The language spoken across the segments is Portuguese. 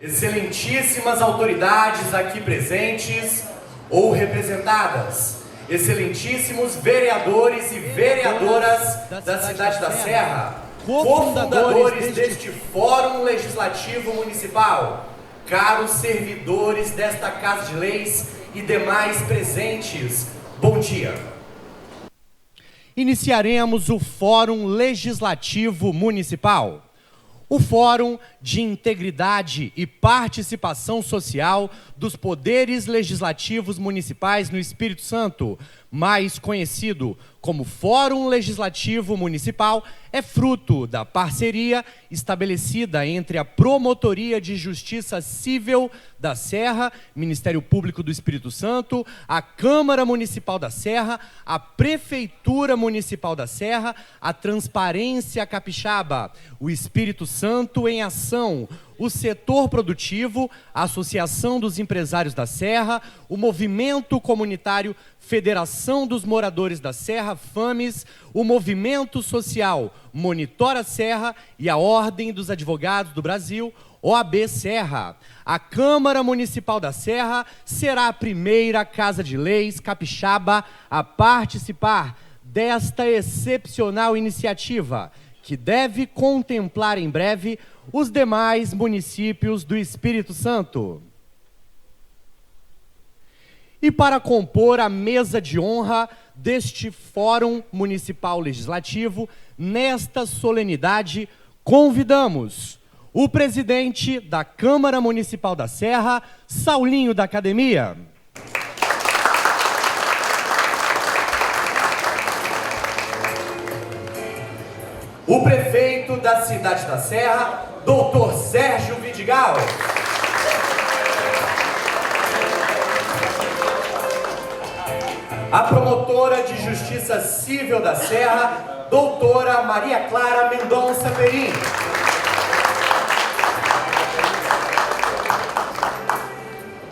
Excelentíssimas autoridades aqui presentes ou representadas, excelentíssimos vereadores e vereadoras da cidade da Serra, cofundadores deste Fórum Legislativo Municipal, caros servidores desta Casa de Leis e demais presentes, bom dia. Iniciaremos o Fórum Legislativo Municipal. O Fórum de Integridade e Participação Social dos Poderes Legislativos Municipais no Espírito Santo, mais conhecido como Fórum Legislativo Municipal, é fruto da parceria estabelecida entre a Promotoria de Justiça Civil da Serra, Ministério Público do Espírito Santo, a Câmara Municipal da Serra, a Prefeitura Municipal da Serra, a Transparência Capixaba, o Espírito Santo em Ação, o Setor Produtivo, a Associação dos Empresários da Serra, o Movimento Comunitário Federação dos Moradores da Serra, FAMES, o Movimento Social Monitora Serra e a Ordem dos Advogados do Brasil, OAB Serra. A Câmara Municipal da Serra será a primeira Casa de Leis capixaba a participar desta excepcional iniciativa, que deve contemplar em breve os demais municípios do Espírito Santo. E para compor a mesa de honra deste Fórum Municipal Legislativo, nesta solenidade, convidamos o presidente da Câmara Municipal da Serra, Saulinho da Academia. O prefeito da cidade da Serra, Dr. Sérgio Vidigal. A promotora de Justiça Civil da Serra, doutora Maria Clara Mendonça Perim.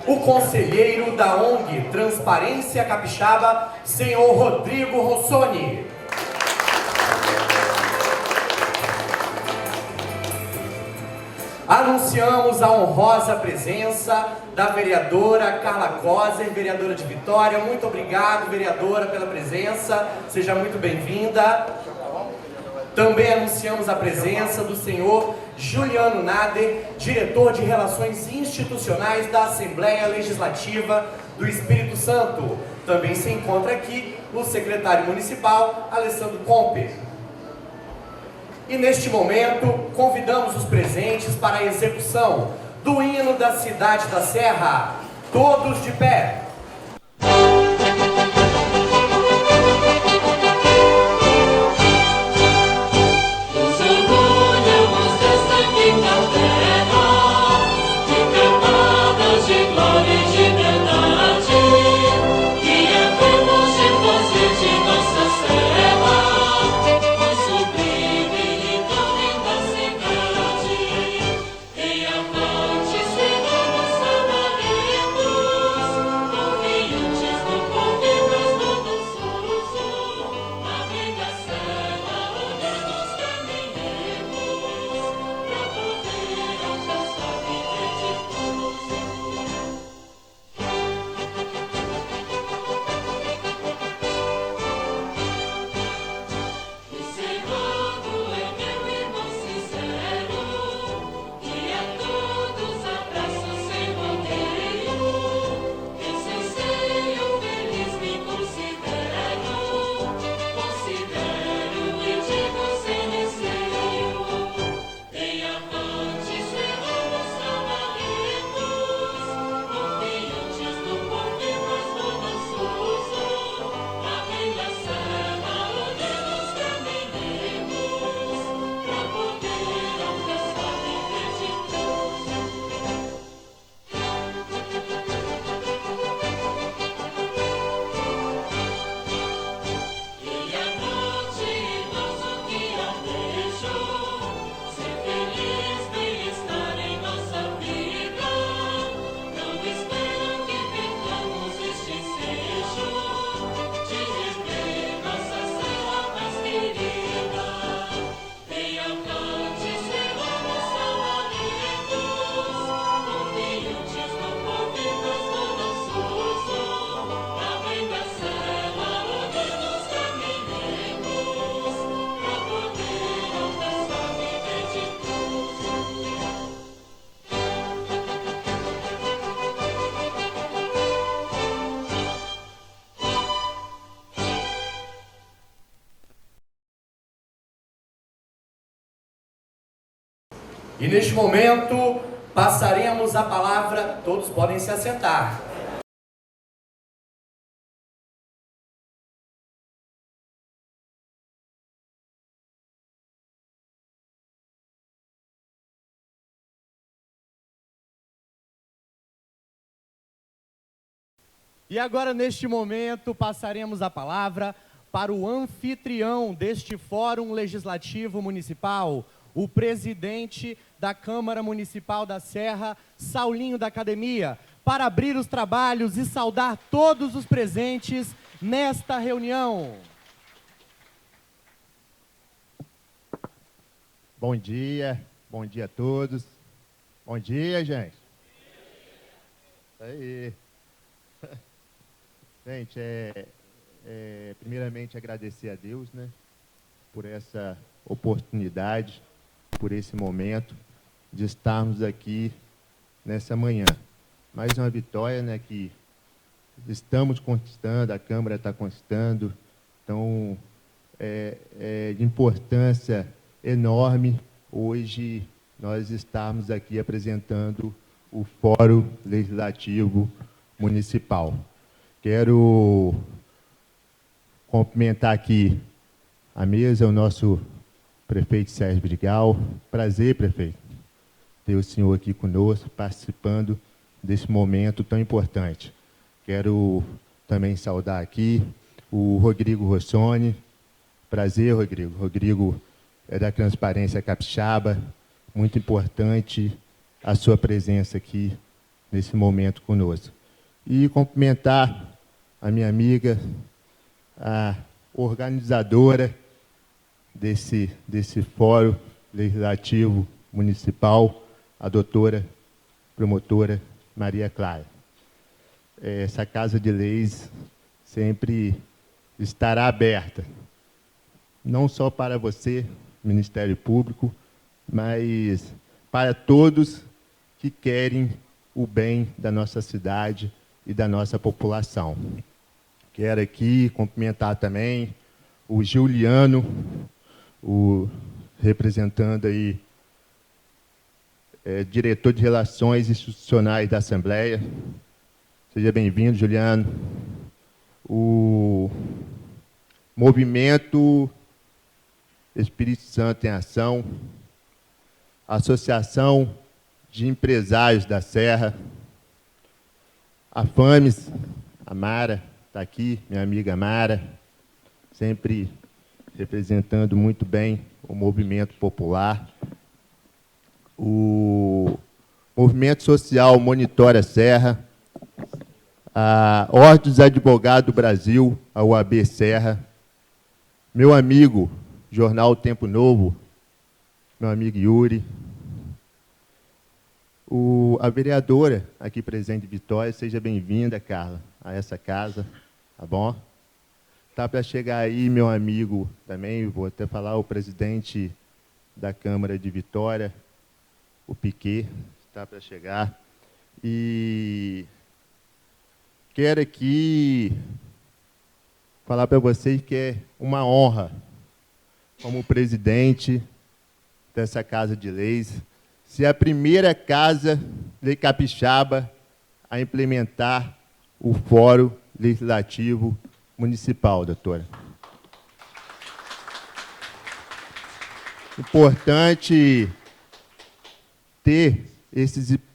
O conselheiro da ONG Transparência Capixaba, senhor Rodrigo Rossoni. Anunciamos a honrosa presença da vereadora Carla Coser, vereadora de Vitória. Muito obrigado, vereadora, pela presença. Seja muito bem-vinda. Também anunciamos a presença do senhor Juliano Nader, diretor de Relações Institucionais da Assembleia Legislativa do Espírito Santo. Também se encontra aqui o secretário municipal, Alessandro Comper. E neste momento, convidamos os presentes para a execução do hino da cidade da Serra. Todos de pé. E neste momento passaremos a palavra, todos podem se assentar. E agora, neste momento, passaremos a palavra para o anfitrião deste Fórum Legislativo Municipal, o presidente da Câmara Municipal da Serra, Saulinho da Academia, para abrir os trabalhos e saudar todos os presentes nesta reunião. Bom dia a todos. Bom dia, gente. Aí. Gente, primeiramente agradecer a Deus, né, por essa oportunidade, por esse momento de estarmos aqui nessa manhã. Mais uma vitória, né, que estamos conquistando, a Câmara está conquistando, então é de importância enorme hoje nós estarmos aqui apresentando o Fórum Legislativo Municipal. Quero cumprimentar aqui a mesa, o nosso prefeito Sérgio Brigal. Prazer, prefeito, ter o senhor aqui conosco, participando desse momento tão importante. Quero também saudar aqui o Rodrigo Rossoni. Prazer, Rodrigo. Rodrigo é da Transparência Capixaba. Muito importante a sua presença aqui nesse momento conosco. E cumprimentar a minha amiga, a organizadora desse Fórum Legislativo Municipal, a doutora promotora Maria Clara. Essa Casa de Leis sempre estará aberta, não só para você, Ministério Público, mas para todos que querem o bem da nossa cidade e da nossa população. Quero aqui cumprimentar também o Juliano, representando aí, diretor de Relações Institucionais da Assembleia. Seja bem-vindo, Juliano. O Movimento Espírito Santo em Ação, Associação de Empresários da Serra, a FAMES, a Mara, está aqui, minha amiga Mara, sempre representando muito bem o movimento popular. O Movimento Social Monitora Serra, a Ordem dos Advogados do Brasil, a OAB Serra, meu amigo, Jornal Tempo Novo, meu amigo Yuri, a vereadora aqui presente de Vitória, seja bem-vinda, Carla, a essa casa, tá bom? Tá para chegar aí meu amigo também, vou até falar, o presidente da Câmara de Vitória, o Piquet, está para chegar. E quero aqui falar para vocês que é uma honra, como presidente dessa Casa de Leis, ser a primeira casa de Capixaba a implementar o Fórum Legislativo Municipal, doutora. Importante ter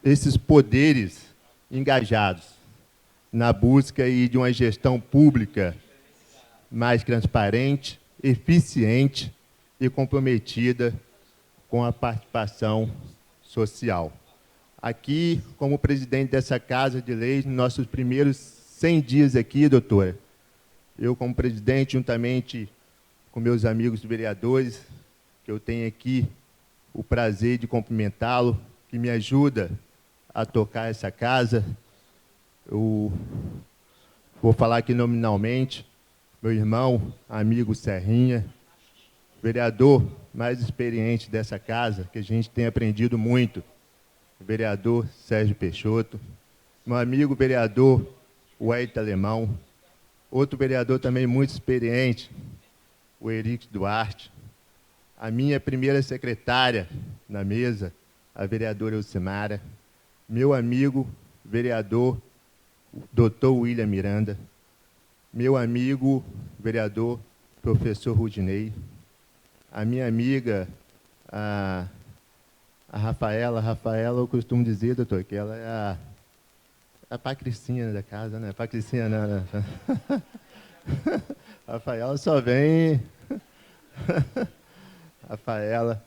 esses poderes engajados na busca de uma gestão pública mais transparente, eficiente e comprometida com a participação social. Aqui, como presidente dessa Casa de Leis, nos nossos primeiros 100 dias aqui, doutora, eu, como presidente, juntamente com meus amigos vereadores, que eu tenho aqui o prazer de cumprimentá-lo, que me ajuda a tocar essa casa. Eu vou falar aqui nominalmente, meu irmão, amigo Serrinha, vereador mais experiente dessa casa, que a gente tem aprendido muito, o vereador Sérgio Peixoto, meu amigo vereador Wellington Alemão, outro vereador também muito experiente, o Eric Duarte, a minha primeira secretária na mesa, a vereadora Elcimara, meu amigo vereador Dr. William Miranda, meu amigo vereador professor Rudinei, a minha amiga, a Rafaela, eu costumo dizer, doutor, que ela é a patricinha da casa, né? Patricinha, não. Rafaela só vem... Rafaela,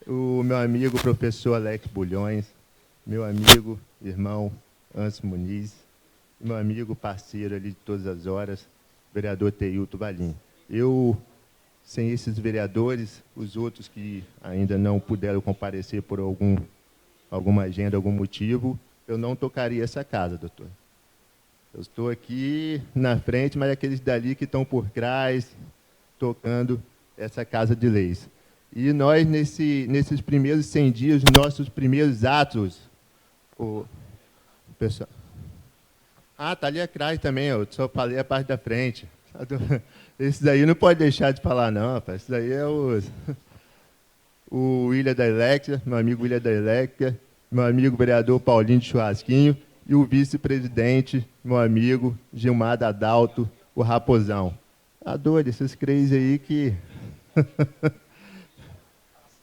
o meu amigo professor Alex Bulhões, meu amigo, irmão Anso Muniz, meu amigo parceiro ali de todas as horas, vereador Teilto Valim. Sem esses vereadores, os outros que ainda não puderam comparecer por alguma agenda, algum motivo, eu não tocaria essa casa, doutor. Eu estou aqui na frente, mas aqueles dali que estão por trás, tocando essa Casa de Leis. E nós, nesses primeiros 100 dias, nossos primeiros atos, o pessoal... está ali atrás também, eu só falei a parte da frente. Esses aí não pode deixar de falar, não, rapaz. Esses aí é o William da Elétrica, meu amigo William da Elétrica, meu amigo vereador Paulinho de Churrasquinho e o vice-presidente, meu amigo Gilmar Dadalto, o Raposão. Adoro esses três aí que...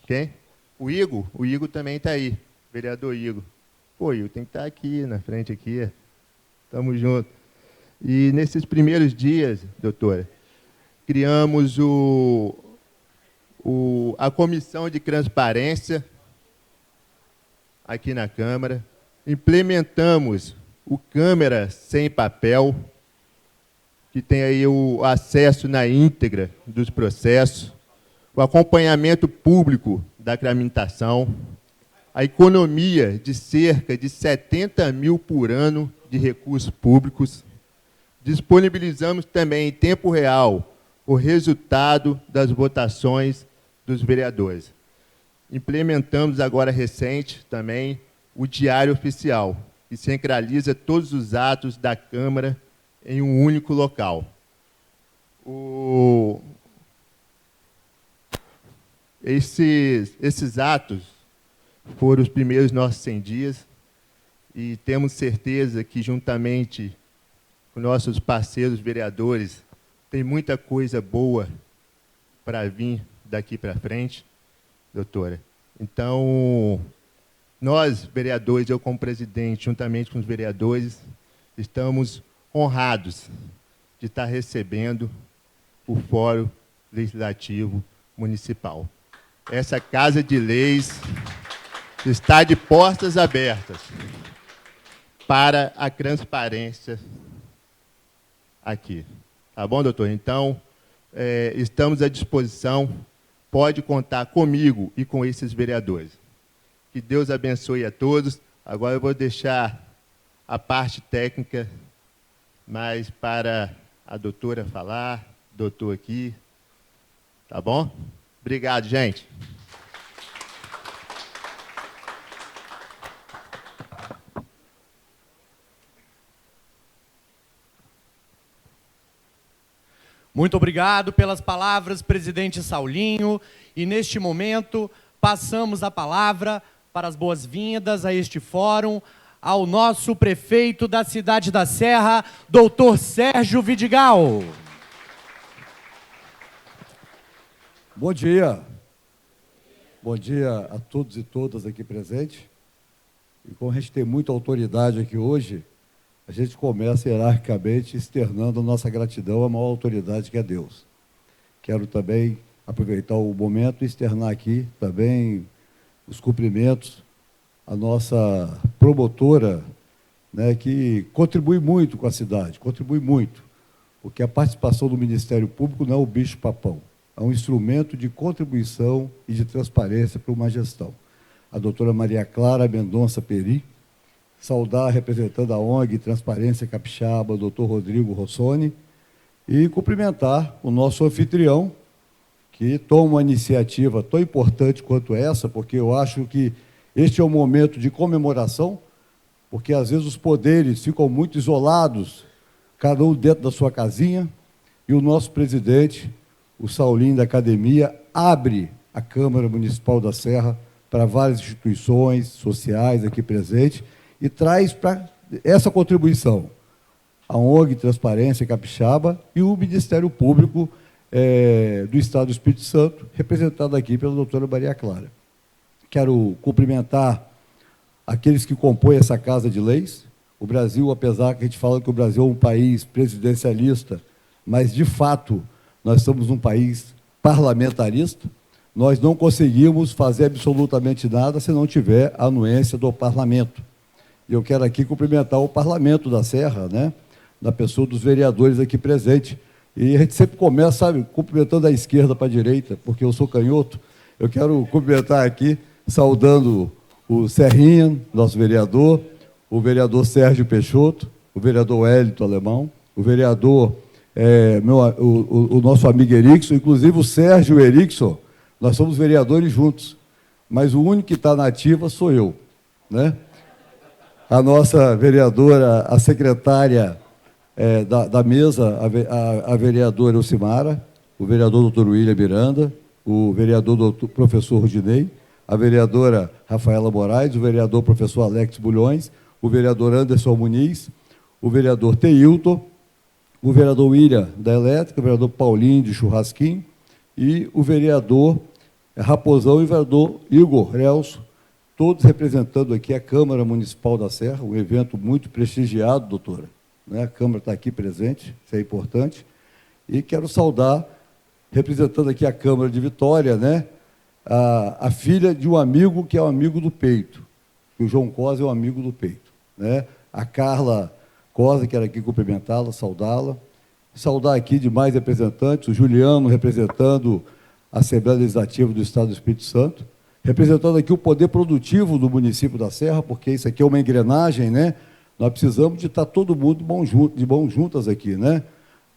Quem? O Igor também está aí, vereador Igor. Pô, Igor, tem que estar aqui, na frente aqui. Estamos juntos. E nesses primeiros dias, doutora, criamos a comissão de transparência aqui na Câmara, implementamos o Câmara Sem Papel, que tem aí o acesso na íntegra dos processos, o acompanhamento público da tramitação, a economia de cerca de 70 mil por ano de recursos públicos. Disponibilizamos também em tempo real o resultado das votações dos vereadores. Implementamos agora recente também o Diário Oficial, que centraliza todos os atos da Câmara em um único local. Esses atos foram os primeiros nossos 100 dias e temos certeza que, juntamente com nossos parceiros vereadores, tem muita coisa boa para vir daqui para frente, doutora. Então, nós, vereadores, eu como presidente, juntamente com os vereadores, estamos honrados de estar recebendo o Fórum Legislativo Municipal. Essa Casa de Leis está de portas abertas para a transparência aqui. Tá bom, doutor? Então, estamos à disposição, pode contar comigo e com esses vereadores. Que Deus abençoe a todos. Agora eu vou deixar a parte técnica mais para a doutora falar, doutor aqui. Tá bom? Obrigado, gente. Muito obrigado pelas palavras, presidente Saulinho. E neste momento, passamos a palavra para as boas-vindas a este fórum ao nosso prefeito da cidade da Serra, doutor Sérgio Vidigal. Bom dia. Bom dia a todos e todas aqui presentes. E como a gente tem muita autoridade aqui hoje, a gente começa hierarquicamente externando a nossa gratidão à maior autoridade que é Deus. Quero também aproveitar o momento e externar aqui também os cumprimentos à nossa promotora, né, que contribui muito com a cidade, contribui muito, porque a participação do Ministério Público não é o bicho-papão, é um instrumento de contribuição e de transparência para uma gestão. A doutora Maria Clara Mendonça Peri, saudar representando a ONG Transparência Capixaba, o doutor Rodrigo Rossoni, e cumprimentar o nosso anfitrião, que toma uma iniciativa tão importante quanto essa, porque eu acho que este é um momento de comemoração, porque às vezes os poderes ficam muito isolados, cada um dentro da sua casinha, e o nosso presidente, o Saulinho da Academia, abre a Câmara Municipal da Serra para várias instituições sociais aqui presentes e traz para essa contribuição a ONG Transparência Capixaba e o Ministério Público do Estado do Espírito Santo, representado aqui pela doutora Maria Clara. Quero cumprimentar aqueles que compõem essa Casa de Leis. O Brasil, apesar que a gente fala que o Brasil é um país presidencialista, mas, de fato, nós somos um país parlamentarista, nós não conseguimos fazer absolutamente nada se não tiver a anuência do parlamento. E eu quero aqui cumprimentar o parlamento da Serra, né, da pessoa dos vereadores aqui presentes. E a gente sempre começa, sabe, cumprimentando da esquerda para a direita, porque eu sou canhoto. Eu quero cumprimentar aqui, saudando o Serrinha, nosso vereador, o vereador Sérgio Peixoto, o vereador Hélito Alemão, o vereador, o nosso amigo Erickson, inclusive o Sérgio e o Erickson, nós somos vereadores juntos, mas o único que está na ativa sou eu, né? A nossa vereadora, a secretária da mesa, a vereadora Elcimara, o vereador doutor William Miranda, o vereador professor Rudinei, a vereadora Rafaela Moraes, o vereador professor Alex Bulhões, o vereador Anderson Muniz, o vereador Teilton, o vereador William da Elétrica, o vereador Paulinho de Churrasquinho e o vereador Raposão e o vereador Igor Relso, todos representando aqui a Câmara Municipal da Serra, um evento muito prestigiado, doutora, né? A Câmara está aqui presente, isso é importante, e quero saudar, representando aqui a Câmara de Vitória, né, a filha de um amigo que é um amigo do peito, que o João Cosa é um amigo do peito, né? A Carla Cosa, quero aqui cumprimentá-la, saudá-la, saudar aqui demais representantes, o Juliano representando a Assembleia Legislativa do Estado do Espírito Santo, representando aqui o poder produtivo do município da Serra, porque isso aqui é uma engrenagem, né? Nós precisamos de estar todo mundo de mãos juntas aqui, né?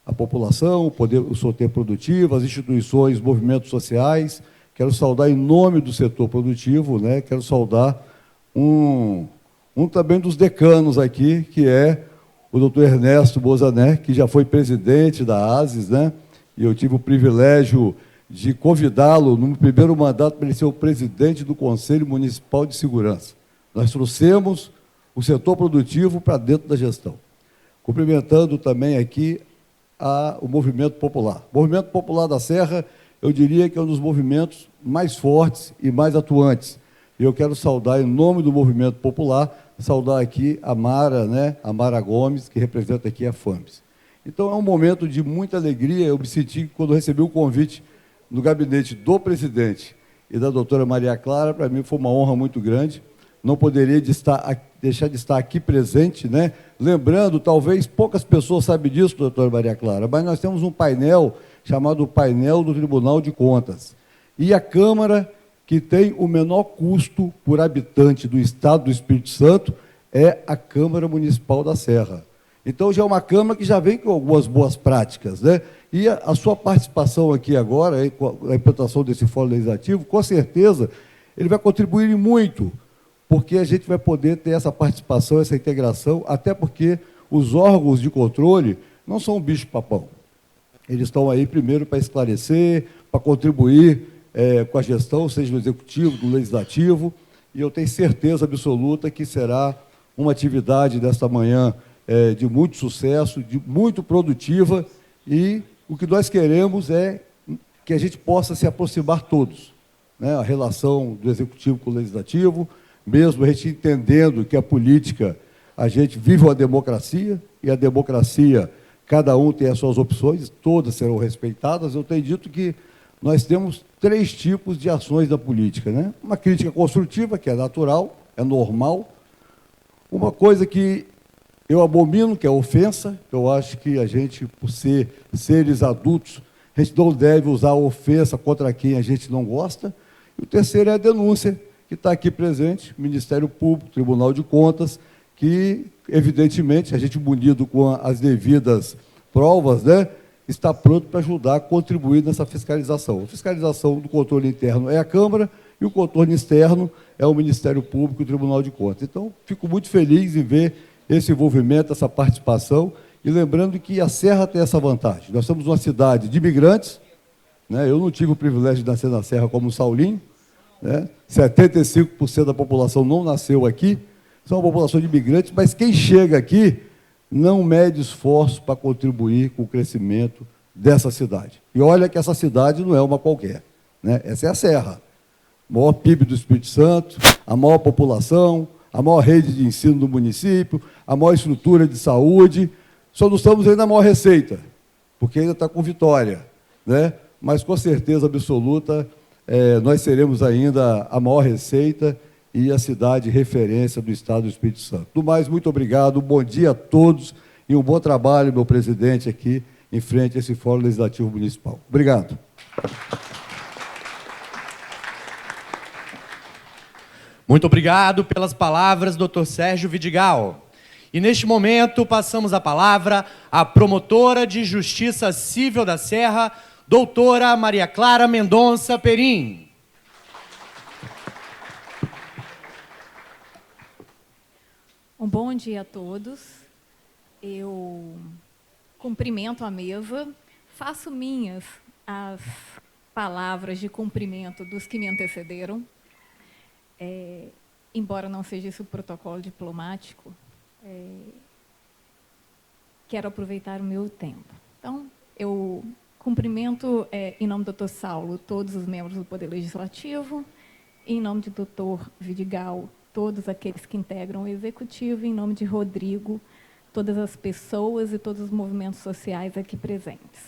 A população, o setor produtivo, as instituições, movimentos sociais. Quero saudar em nome do setor produtivo, né? Quero saudar um também dos decanos aqui, que é o doutor Ernesto Bozané, que já foi presidente da ASES, né? E eu tive o privilégio de convidá-lo, no primeiro mandato, para ele ser o presidente do Conselho Municipal de Segurança. Nós trouxemos o setor produtivo para dentro da gestão. Cumprimentando também aqui o Movimento Popular. O Movimento Popular da Serra, eu diria que é um dos movimentos mais fortes e mais atuantes. E eu quero saudar, em nome do Movimento Popular, saudar aqui a Mara, né, a Mara Gomes, que representa aqui a FAMES. Então, é um momento de muita alegria. Eu me senti, quando recebi o convite no gabinete do presidente e da doutora Maria Clara, para mim foi uma honra muito grande. Não poderia deixar de estar aqui presente, né? Lembrando, talvez poucas pessoas sabem disso, doutora Maria Clara, mas nós temos um painel chamado Painel do Tribunal de Contas. E a Câmara que tem o menor custo por habitante do Estado do Espírito Santo é a Câmara Municipal da Serra. Então, já é uma Câmara que já vem com algumas boas práticas, né? E a sua participação aqui agora, com a implantação desse Fórum Legislativo, com certeza, ele vai contribuir muito, porque a gente vai poder ter essa participação, essa integração, até porque os órgãos de controle não são um bicho-papão. Eles estão aí, primeiro, para esclarecer, para contribuir com a gestão, seja no Executivo, no Legislativo, e eu tenho certeza absoluta que será uma atividade desta manhã de muito sucesso, de muito produtiva, e o que nós queremos é que a gente possa se aproximar todos, né? A relação do Executivo com o Legislativo, mesmo a gente entendendo que a política, a gente vive uma democracia, e a democracia, cada um tem as suas opções, todas serão respeitadas. Eu tenho dito que nós temos 3 tipos de ações da política, né? Uma crítica construtiva, que é natural, é normal. Uma coisa que eu abomino, que é a ofensa. Eu acho que a gente, por ser seres adultos, a gente não deve usar a ofensa contra quem a gente não gosta. E o terceiro é a denúncia, que está aqui presente, Ministério Público, Tribunal de Contas, que, evidentemente, a gente munido com as devidas provas, né, está pronto para ajudar a contribuir nessa fiscalização. A fiscalização do controle interno é a Câmara e o controle externo é o Ministério Público e o Tribunal de Contas. Então, fico muito feliz em ver esse envolvimento, essa participação, e lembrando que a Serra tem essa vantagem. Nós somos uma cidade de imigrantes, né? Eu não tive o privilégio de nascer na Serra como o Saulinho, né? 75% da população não nasceu aqui, são uma população de imigrantes, mas quem chega aqui não mede esforço para contribuir com o crescimento dessa cidade. E olha que essa cidade não é uma qualquer, né? Essa é a Serra, o maior PIB do Espírito Santo, a maior população, a maior rede de ensino do município, a maior estrutura de saúde. Só não estamos ainda na maior receita, porque ainda está com Vitória, né? Mas, com certeza absoluta, nós seremos ainda a maior receita e a cidade referência do Estado do Espírito Santo. Do mais, muito obrigado, bom dia a todos e um bom trabalho, meu presidente, aqui em frente a esse Fórum Legislativo Municipal. Obrigado. Muito obrigado pelas palavras, doutor Sérgio Vidigal. E, neste momento, passamos a palavra à promotora de Justiça Civil da Serra, doutora Maria Clara Mendonça Perim. Um bom dia a todos. Eu cumprimento a mesa, faço minhas as palavras de cumprimento dos que me antecederam. Embora não seja esse o protocolo diplomático, quero aproveitar o meu tempo. Então, eu cumprimento, em nome do Dr. Saulo, todos os membros do Poder Legislativo, em nome do Dr. Vidigal, todos aqueles que integram o Executivo, em nome de Rodrigo, todas as pessoas e todos os movimentos sociais aqui presentes.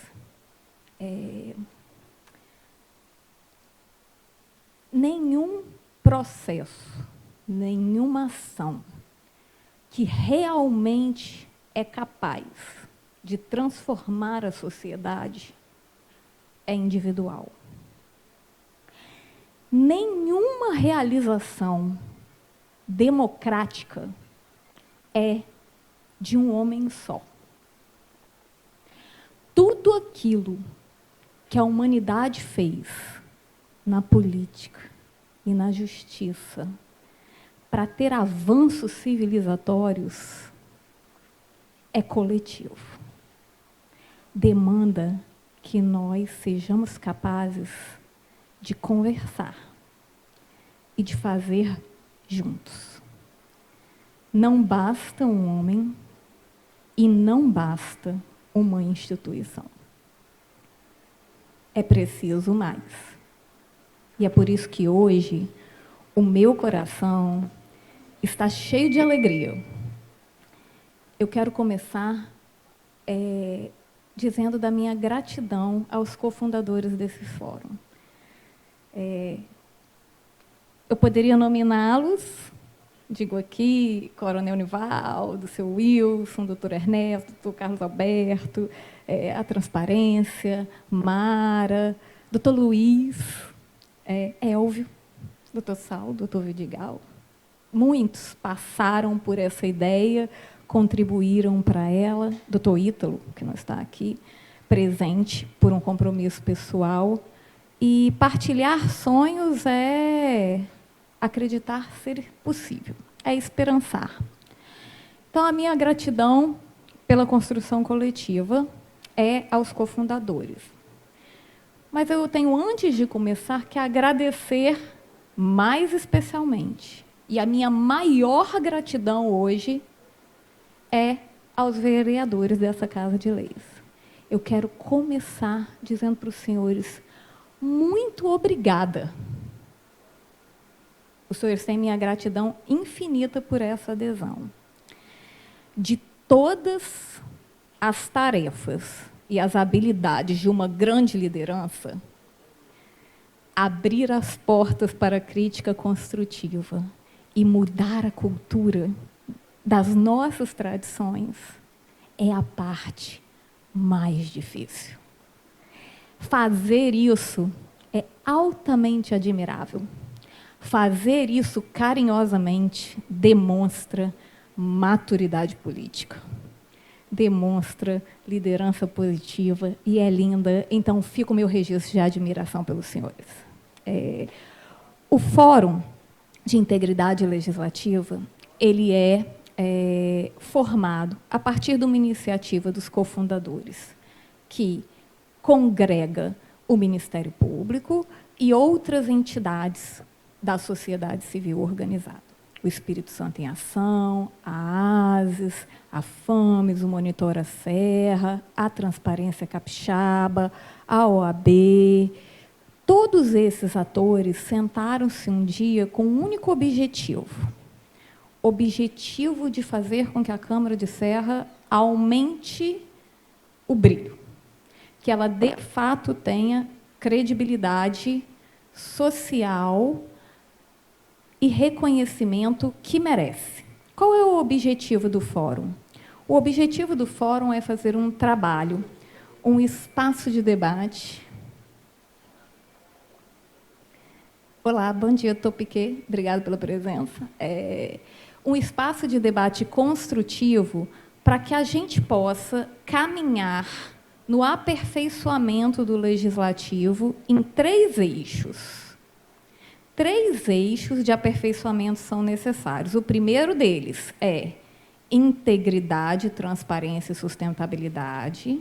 Nenhum processo, nenhuma ação que realmente é capaz de transformar a sociedade é individual. Nenhuma realização democrática é de um homem só. Tudo aquilo que a humanidade fez na política e na justiça para ter avanços civilizatórios é coletivo. Demanda que nós sejamos capazes de conversar e de fazer juntos. Não basta um homem e não basta uma instituição. É preciso mais. E é por isso que hoje o meu coração está cheio de alegria. Eu quero começar dizendo da minha gratidão aos cofundadores desse fórum. Eu poderia nominá-los, digo aqui, Coronel Nivaldo, seu Wilson, doutor Ernesto, doutor Carlos Alberto, a Transparência, Mara, doutor Luiz, Elvio, doutor Saulo, doutor Vidigal. Muitos passaram por essa ideia, contribuíram para ela, doutor Ítalo, que não está aqui, presente por um compromisso pessoal. E partilhar sonhos é acreditar ser possível, é esperançar. Então, a minha gratidão pela construção coletiva é aos cofundadores. Mas eu tenho, antes de começar, que agradecer mais especialmente. E a minha maior gratidão hoje é aos vereadores dessa Casa de Leis. Eu quero começar dizendo para os senhores, muito obrigada. Os senhores têm minha gratidão infinita por essa adesão. De todas as tarefas e as habilidades de uma grande liderança, abrir as portas para a crítica construtiva e mudar a cultura das nossas tradições é a parte mais difícil. Fazer isso é altamente admirável. Fazer isso carinhosamente demonstra maturidade política, demonstra liderança positiva e é linda. Então, fica o meu registro de admiração pelos senhores. O Fórum de Integridade Legislativa, ele é formado a partir de uma iniciativa dos cofundadores, que congrega o Ministério Público e outras entidades da sociedade civil organizada. O Espírito Santo em Ação, a ASES, a FAMES, o Monitora Serra, a Transparência Capixaba, a OAB. Todos esses atores sentaram-se um dia com um único objetivo de fazer com que a Câmara de Serra aumente o brilho, que ela, de fato, tenha credibilidade social e reconhecimento que merece. Qual é o objetivo do fórum? O objetivo do fórum é fazer um trabalho, um espaço de debate. Olá, bom dia, Topiquet, obrigada pela presença. Um espaço de debate construtivo para que a gente possa caminhar no aperfeiçoamento do legislativo em 3 eixos. 3 eixos de aperfeiçoamento são necessários. O primeiro deles é integridade, transparência e sustentabilidade.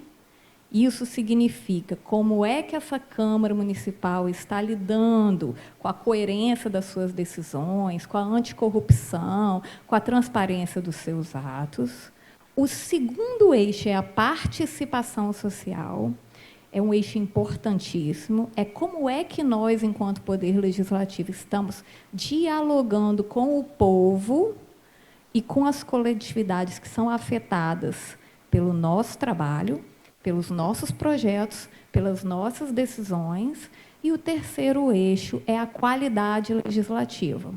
Isso significa como é que essa Câmara Municipal está lidando com a coerência das suas decisões, com a anticorrupção, com a transparência dos seus atos. O segundo eixo é a participação social. É um eixo importantíssimo, é como é que nós, enquanto Poder Legislativo, estamos dialogando com o povo e com as coletividades que são afetadas pelo nosso trabalho, pelos nossos projetos, pelas nossas decisões. E o terceiro eixo é a qualidade legislativa.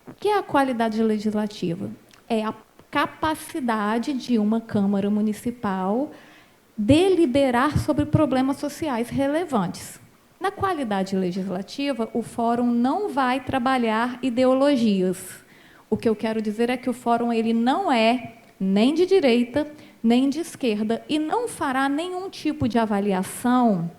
O que é a qualidade legislativa? É a capacidade de uma Câmara Municipal deliberar sobre problemas sociais relevantes. Na qualidade legislativa, o fórum não vai trabalhar ideologias. O que eu quero dizer é que o fórum ele não é nem de direita, nem de esquerda, e não fará nenhum tipo de avaliação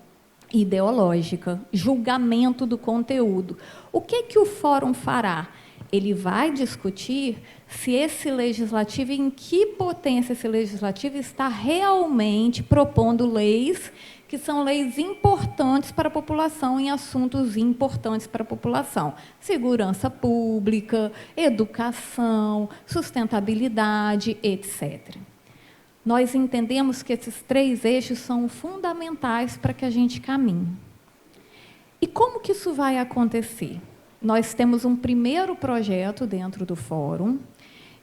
ideológica, julgamento do conteúdo. O que o fórum fará? Ele vai discutir se esse legislativo, em que potência esse legislativo está realmente propondo leis que são leis importantes para a população, em assuntos importantes para a população. Segurança pública, educação, sustentabilidade, etc. Nós entendemos que esses 3 eixos são fundamentais para que a gente caminhe. E como que isso vai acontecer? Nós temos um primeiro projeto dentro do fórum,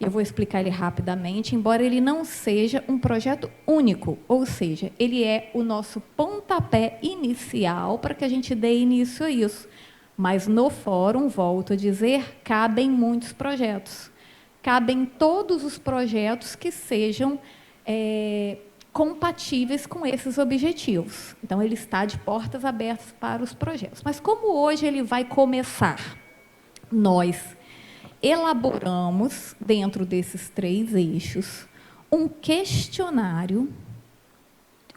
eu vou explicar ele rapidamente, embora ele não seja um projeto único, ou seja, ele é o nosso pontapé inicial para que a gente dê início a isso. Mas no fórum, volto a dizer, cabem muitos projetos. Cabem todos os projetos que sejam compatíveis com esses objetivos. Então, ele está de portas abertas para os projetos. Mas como hoje ele vai começar? Nós elaboramos, dentro desses 3 eixos, um questionário,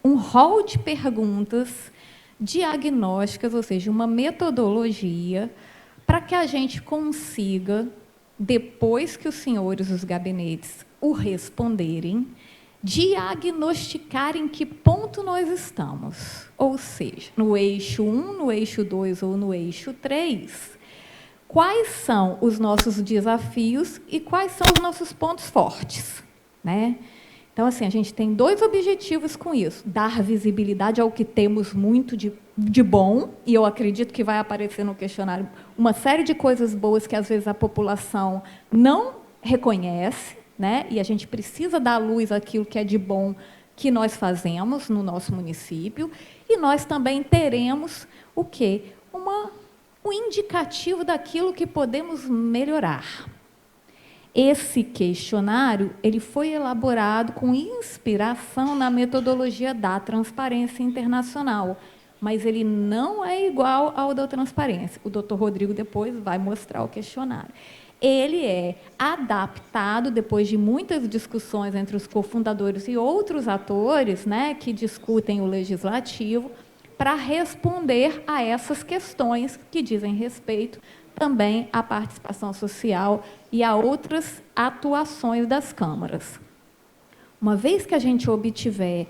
um rol de perguntas diagnósticas, ou seja, uma metodologia, para que a gente consiga, depois que os senhores dos gabinetes o responderem, diagnosticar em que ponto nós estamos. Ou seja, no eixo 1, no eixo 2 ou no eixo 3, quais são os nossos desafios e quais são os nossos pontos fortes, né? Então, assim, a gente tem 2 objetivos com isso. Dar visibilidade ao que temos muito de bom, e eu acredito que vai aparecer no questionário uma série de coisas boas que, às vezes, a população não reconhece, né? E a gente precisa dar à luz aquilo que é de bom que nós fazemos no nosso município. E nós também teremos o quê? Um indicativo daquilo que podemos melhorar. Esse questionário ele foi elaborado com inspiração na metodologia da Transparência Internacional, mas ele não é igual ao da Transparência. O doutor Rodrigo depois vai mostrar o questionário. Ele é adaptado, depois de muitas discussões entre os cofundadores e outros atores, né, que discutem o legislativo, para responder a essas questões que dizem respeito também à participação social e a outras atuações das câmaras. Uma vez que a gente obtiver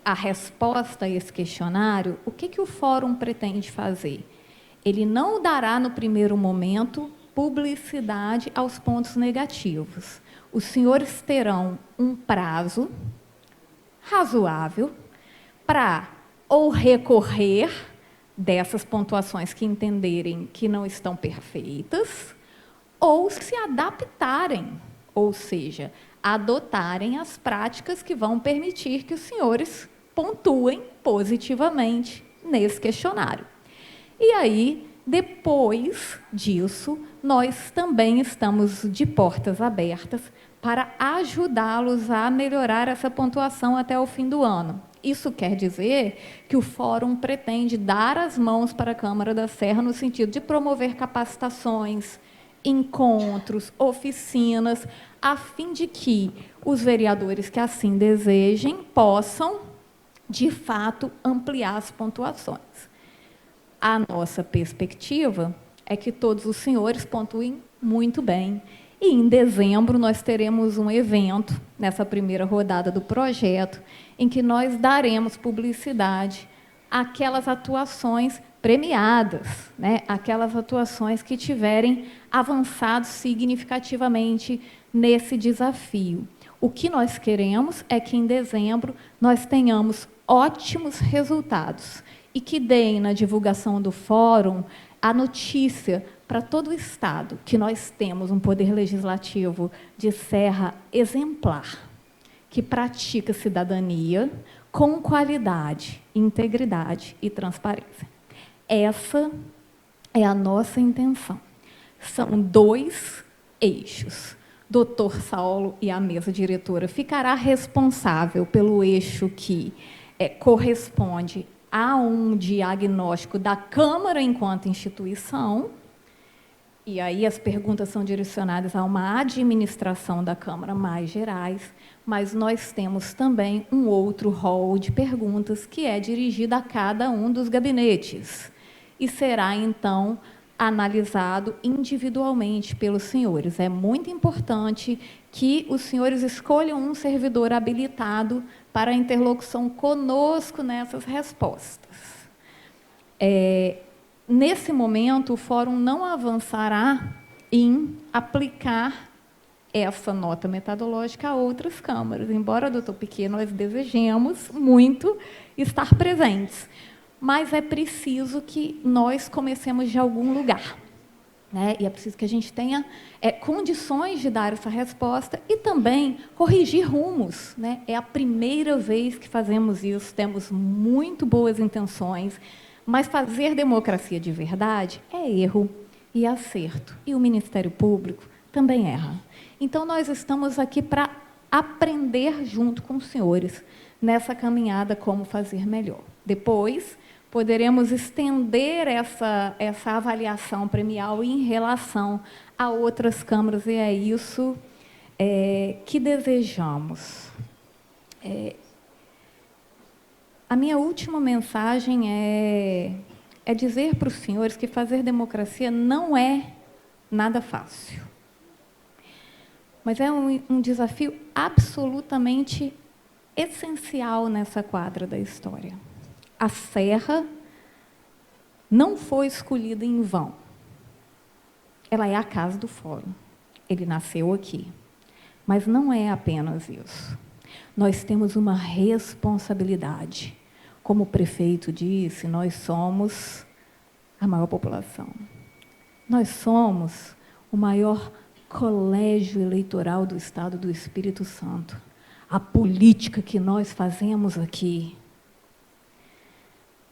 a resposta a esse questionário, o que o fórum pretende fazer? ele não dará, no primeiro momento, publicidade aos pontos negativos. Os senhores terão um prazo razoável para ou recorrer dessas pontuações que entenderem que não estão perfeitas, ou se adaptarem, ou seja, adotarem as práticas que vão permitir que os senhores pontuem positivamente nesse questionário. E aí, depois disso, nós também estamos de portas abertas para ajudá-los a melhorar essa pontuação até o fim do ano. Isso quer dizer que o Fórum pretende dar as mãos para a Câmara da Serra no sentido de promover capacitações, encontros, oficinas, a fim de que os vereadores que assim desejem possam, de fato, ampliar as pontuações. A nossa perspectiva é que todos os senhores pontuem muito bem. E, em dezembro, nós teremos um evento, nessa primeira rodada do projeto, em que nós daremos publicidade àquelas atuações premiadas, né? Aquelas atuações que tiverem avançado significativamente nesse desafio. O que nós queremos é que, em dezembro, nós tenhamos ótimos resultados e que deem na divulgação do fórum a notícia para todo o Estado que nós temos um poder legislativo de Serra exemplar, que pratica cidadania com qualidade, integridade e transparência. Essa é a nossa intenção. São 2 eixos. Dr. Saulo e a mesa diretora ficará responsável pelo eixo que corresponde a um diagnóstico da Câmara enquanto instituição, e aí as perguntas são direcionadas a uma administração da Câmara mais gerais, mas nós temos também um outro rol de perguntas que é dirigido a cada um dos gabinetes, e será, então, analisado individualmente pelos senhores. É muito importante que os senhores escolham um servidor habilitado para a interlocução conosco nessas respostas. Nesse momento, o Fórum não avançará em aplicar essa nota metodológica a outras câmaras, embora, doutor Piquet, nós desejemos muito estar presentes. Mas é preciso que nós comecemos de algum lugar, né? E é preciso que a gente tenha condições de dar essa resposta e também corrigir rumos, né? É a primeira vez que fazemos isso, temos muito boas intenções, mas fazer democracia de verdade é erro e acerto. E o Ministério Público também erra. Então, nós estamos aqui para aprender junto com os senhores nessa caminhada como fazer melhor. Depois, poderemos estender essa avaliação premial em relação a outras câmaras, e é isso que desejamos. A minha última mensagem é dizer para os senhores que fazer democracia não é nada fácil, mas é um desafio absolutamente essencial nessa quadra da história. A Serra não foi escolhida em vão. Ela é a casa do Fórum. Ele nasceu aqui. Mas não é apenas isso. Nós temos uma responsabilidade. Como o prefeito disse, nós somos a maior população. Nós somos o maior colégio eleitoral do Estado do Espírito Santo. A política que nós fazemos aqui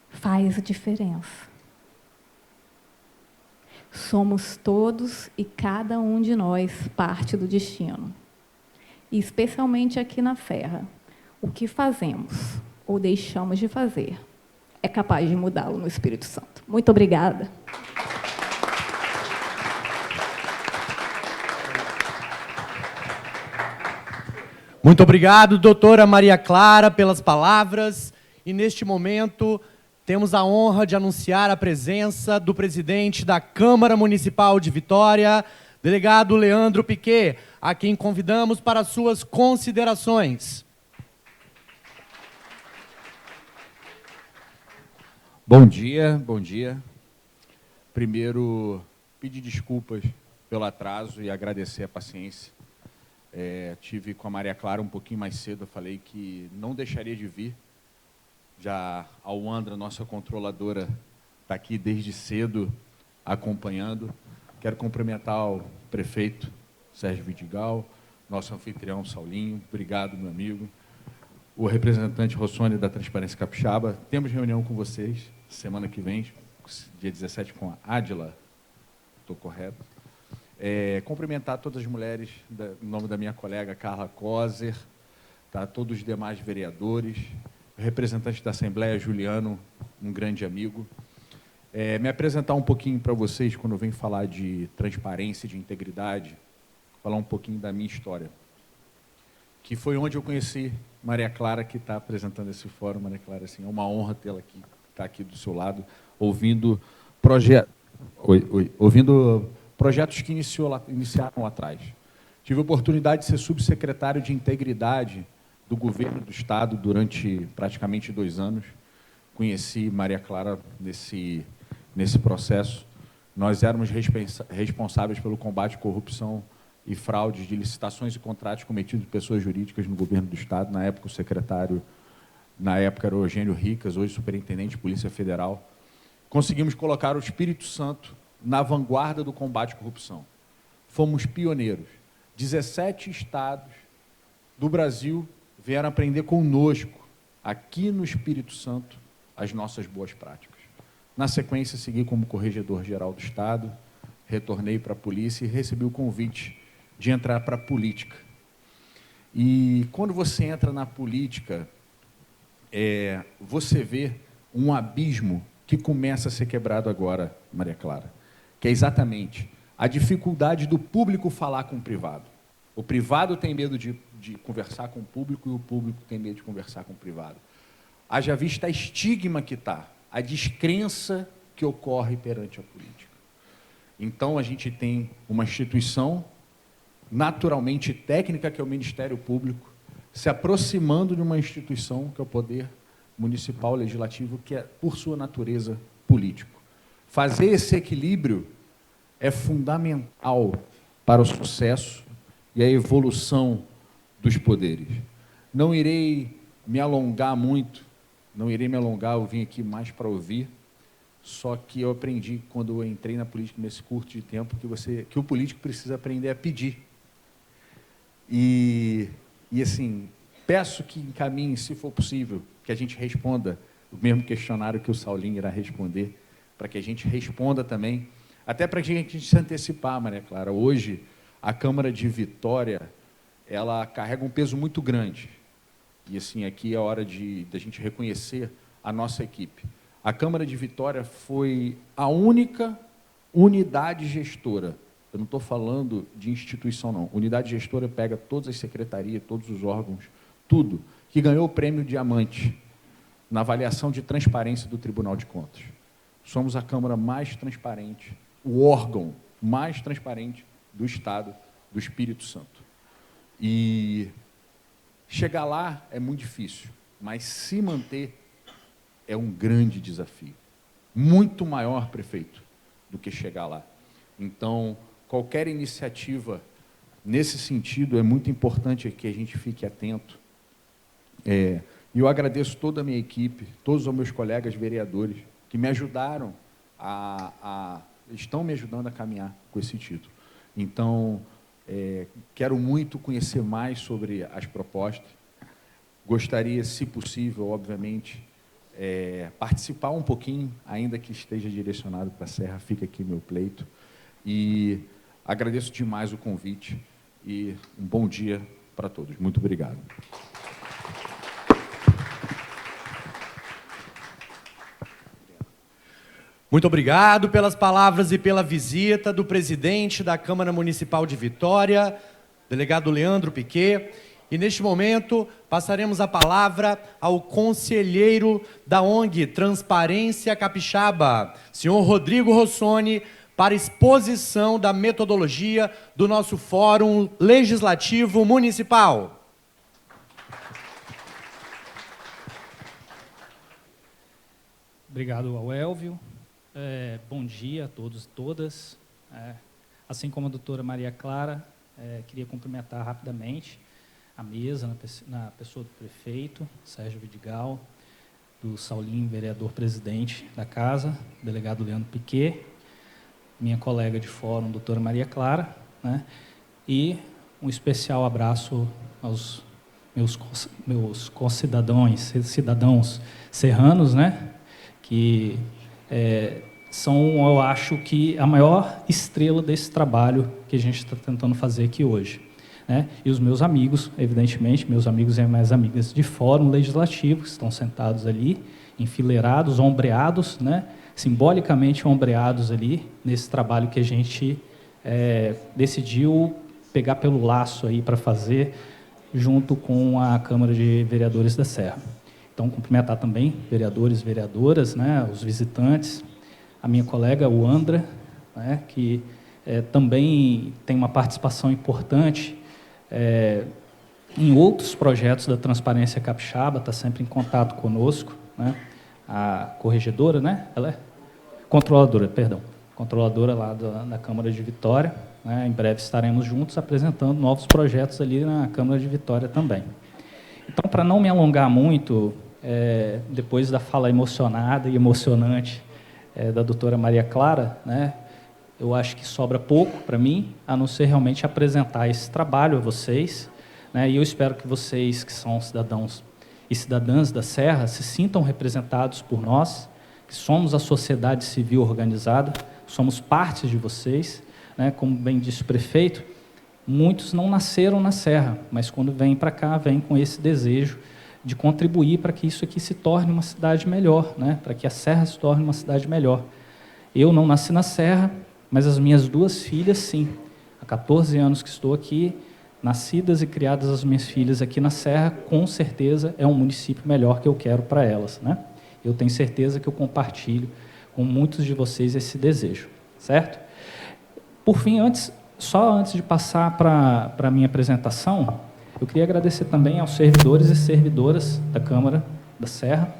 faz a diferença. Somos todos e cada um de nós parte do destino. E especialmente aqui na Serra, o que fazemos ou deixamos de fazer é capaz de mudá-lo no Espírito Santo. Muito obrigada. Muito obrigado, doutora Maria Clara, pelas palavras. E, neste momento, temos a honra de anunciar a presença do presidente da Câmara Municipal de Vitória, delegado Leandro Piquet, a quem convidamos para suas considerações. Bom dia, bom dia. Primeiro, pedir desculpas pelo atraso e agradecer a paciência. Tive com a Maria Clara um pouquinho mais cedo, eu falei que não deixaria de vir. Já a Wandra, nossa controladora, está aqui desde cedo acompanhando. Quero cumprimentar o prefeito Sérgio Vidigal, nosso anfitrião Saulinho, obrigado, meu amigo. O representante Rossoni da Transparência Capixaba. Temos reunião com vocês semana que vem, dia 17, com a Adila. Estou correto? Cumprimentar todas as mulheres, em nome da minha colega Carla Coser, tá, todos os demais vereadores, o representante da Assembleia, Juliano, um grande amigo. Me apresentar um pouquinho para vocês, quando eu venho falar de transparência, de integridade, falar um pouquinho da minha história, que foi onde eu conheci Maria Clara, que está apresentando esse fórum. Maria Clara, assim, é uma honra tê-la aqui, estar aqui do seu lado, ouvindo projetos que iniciaram lá atrás. Tive a oportunidade de ser subsecretário de Integridade do Governo do Estado durante praticamente 2 anos. Conheci Maria Clara nesse processo. Nós éramos responsáveis pelo combate à corrupção e fraudes de licitações e contratos cometidos por pessoas jurídicas no Governo do Estado. Na época, o secretário, era o Eugênio Ricas, hoje superintendente de Polícia Federal. Conseguimos colocar o Espírito Santo na vanguarda do combate à corrupção. Fomos pioneiros. 17 estados do Brasil vieram aprender conosco, aqui no Espírito Santo, as nossas boas práticas. Na sequência, segui como corregedor-geral do Estado, retornei para a polícia e recebi o convite de entrar para a política. E quando você entra na política, você vê um abismo que começa a ser quebrado agora, Maria Clara, que é exatamente a dificuldade do público falar com o privado. O privado tem medo de conversar com o público e o público tem medo de conversar com o privado. Haja vista a estigma que está, a descrença que ocorre perante a política. Então, a gente tem uma instituição naturalmente técnica, que é o Ministério Público, se aproximando de uma instituição, que é o Poder Municipal Legislativo, que é, por sua natureza, político. Fazer esse equilíbrio é fundamental para o sucesso e a evolução dos poderes. Não irei me alongar muito, eu vim aqui mais para ouvir, só que eu aprendi, quando eu entrei na política nesse curto de tempo, que o político precisa aprender a pedir. E assim, peço que encaminhe, se for possível, que a gente responda o mesmo questionário que o Saulinho irá responder, para que a gente responda também, até para a gente se antecipar, Maria Clara. Hoje, a Câmara de Vitória, ela carrega um peso muito grande. E assim, aqui é a hora da gente reconhecer a nossa equipe. A Câmara de Vitória foi a única unidade gestora. Eu não estou falando de instituição, não. Unidade gestora pega todas as secretarias, todos os órgãos, tudo, que ganhou o prêmio Diamante na avaliação de transparência do Tribunal de Contas. Somos a Câmara mais transparente, o órgão mais transparente do Estado do Espírito Santo. E chegar lá é muito difícil, mas se manter é um grande desafio. Muito maior, prefeito, do que chegar lá. Então, qualquer iniciativa nesse sentido é muito importante que a gente fique atento. E eu agradeço toda a minha equipe, todos os meus colegas vereadores, que me ajudaram estão me ajudando a caminhar com esse título. Então, quero muito conhecer mais sobre as propostas. Gostaria, se possível, obviamente, participar um pouquinho, ainda que esteja direcionado para a Serra, fica aqui meu pleito. E agradeço demais o convite e um bom dia para todos. Muito obrigado. Muito obrigado pelas palavras e pela visita do presidente da Câmara Municipal de Vitória, delegado Leandro Piquet. E, neste momento, passaremos a palavra ao conselheiro da ONG Transparência Capixaba, senhor Rodrigo Rossoni, para exposição da metodologia do nosso Fórum Legislativo Municipal. Obrigado ao Elvio. Bom dia a todos e todas. Assim como a doutora Maria Clara, queria cumprimentar rapidamente a mesa, na pessoa do prefeito, Sérgio Vidigal, do Saulinho, vereador-presidente da Casa, delegado Leandro Piquet, minha colega de fórum, doutora Maria Clara, né? E um especial abraço aos meus cidadãos serranos, né? Que são, eu acho, que a maior estrela desse trabalho que a gente está tentando fazer aqui hoje, né? E os meus amigos, evidentemente, meus amigos e minhas amigas de fórum legislativo, que estão sentados ali, enfileirados, ombreados, né? Simbolicamente ombreados ali, nesse trabalho que a gente decidiu pegar pelo laço aí para fazer, junto com a Câmara de Vereadores da Serra. Então, cumprimentar também vereadores e vereadoras, né, os visitantes, a minha colega, o Andra, né, que também tem uma participação importante em outros projetos da Transparência Capixaba, está sempre em contato conosco, né, a corregedora, né, ela é controladora, perdão, controladora lá da Câmara de Vitória, né, em breve estaremos juntos apresentando novos projetos ali na Câmara de Vitória também. Então, para não me alongar muito, depois da fala emocionada e emocionante da doutora Maria Clara, né, eu acho que sobra pouco para mim, a não ser realmente apresentar esse trabalho a vocês, né, e eu espero que vocês, que são cidadãos e cidadãs da Serra, se sintam representados por nós, que somos a sociedade civil organizada, somos parte de vocês, né, como bem disse o prefeito, muitos não nasceram na Serra, mas quando vêm para cá, vêm com esse desejo de contribuir para que isso aqui se torne uma cidade melhor, né, para que a Serra se torne uma cidade melhor. Eu não nasci na Serra, mas as minhas duas filhas, sim. Há 14 anos que estou aqui, nascidas e criadas as minhas filhas aqui na Serra, com certeza é um município melhor que eu quero para elas, né? Eu tenho certeza que eu compartilho com muitos de vocês esse desejo, certo? Por fim, antes de passar para a minha apresentação, eu queria agradecer também aos servidores e servidoras da Câmara da Serra,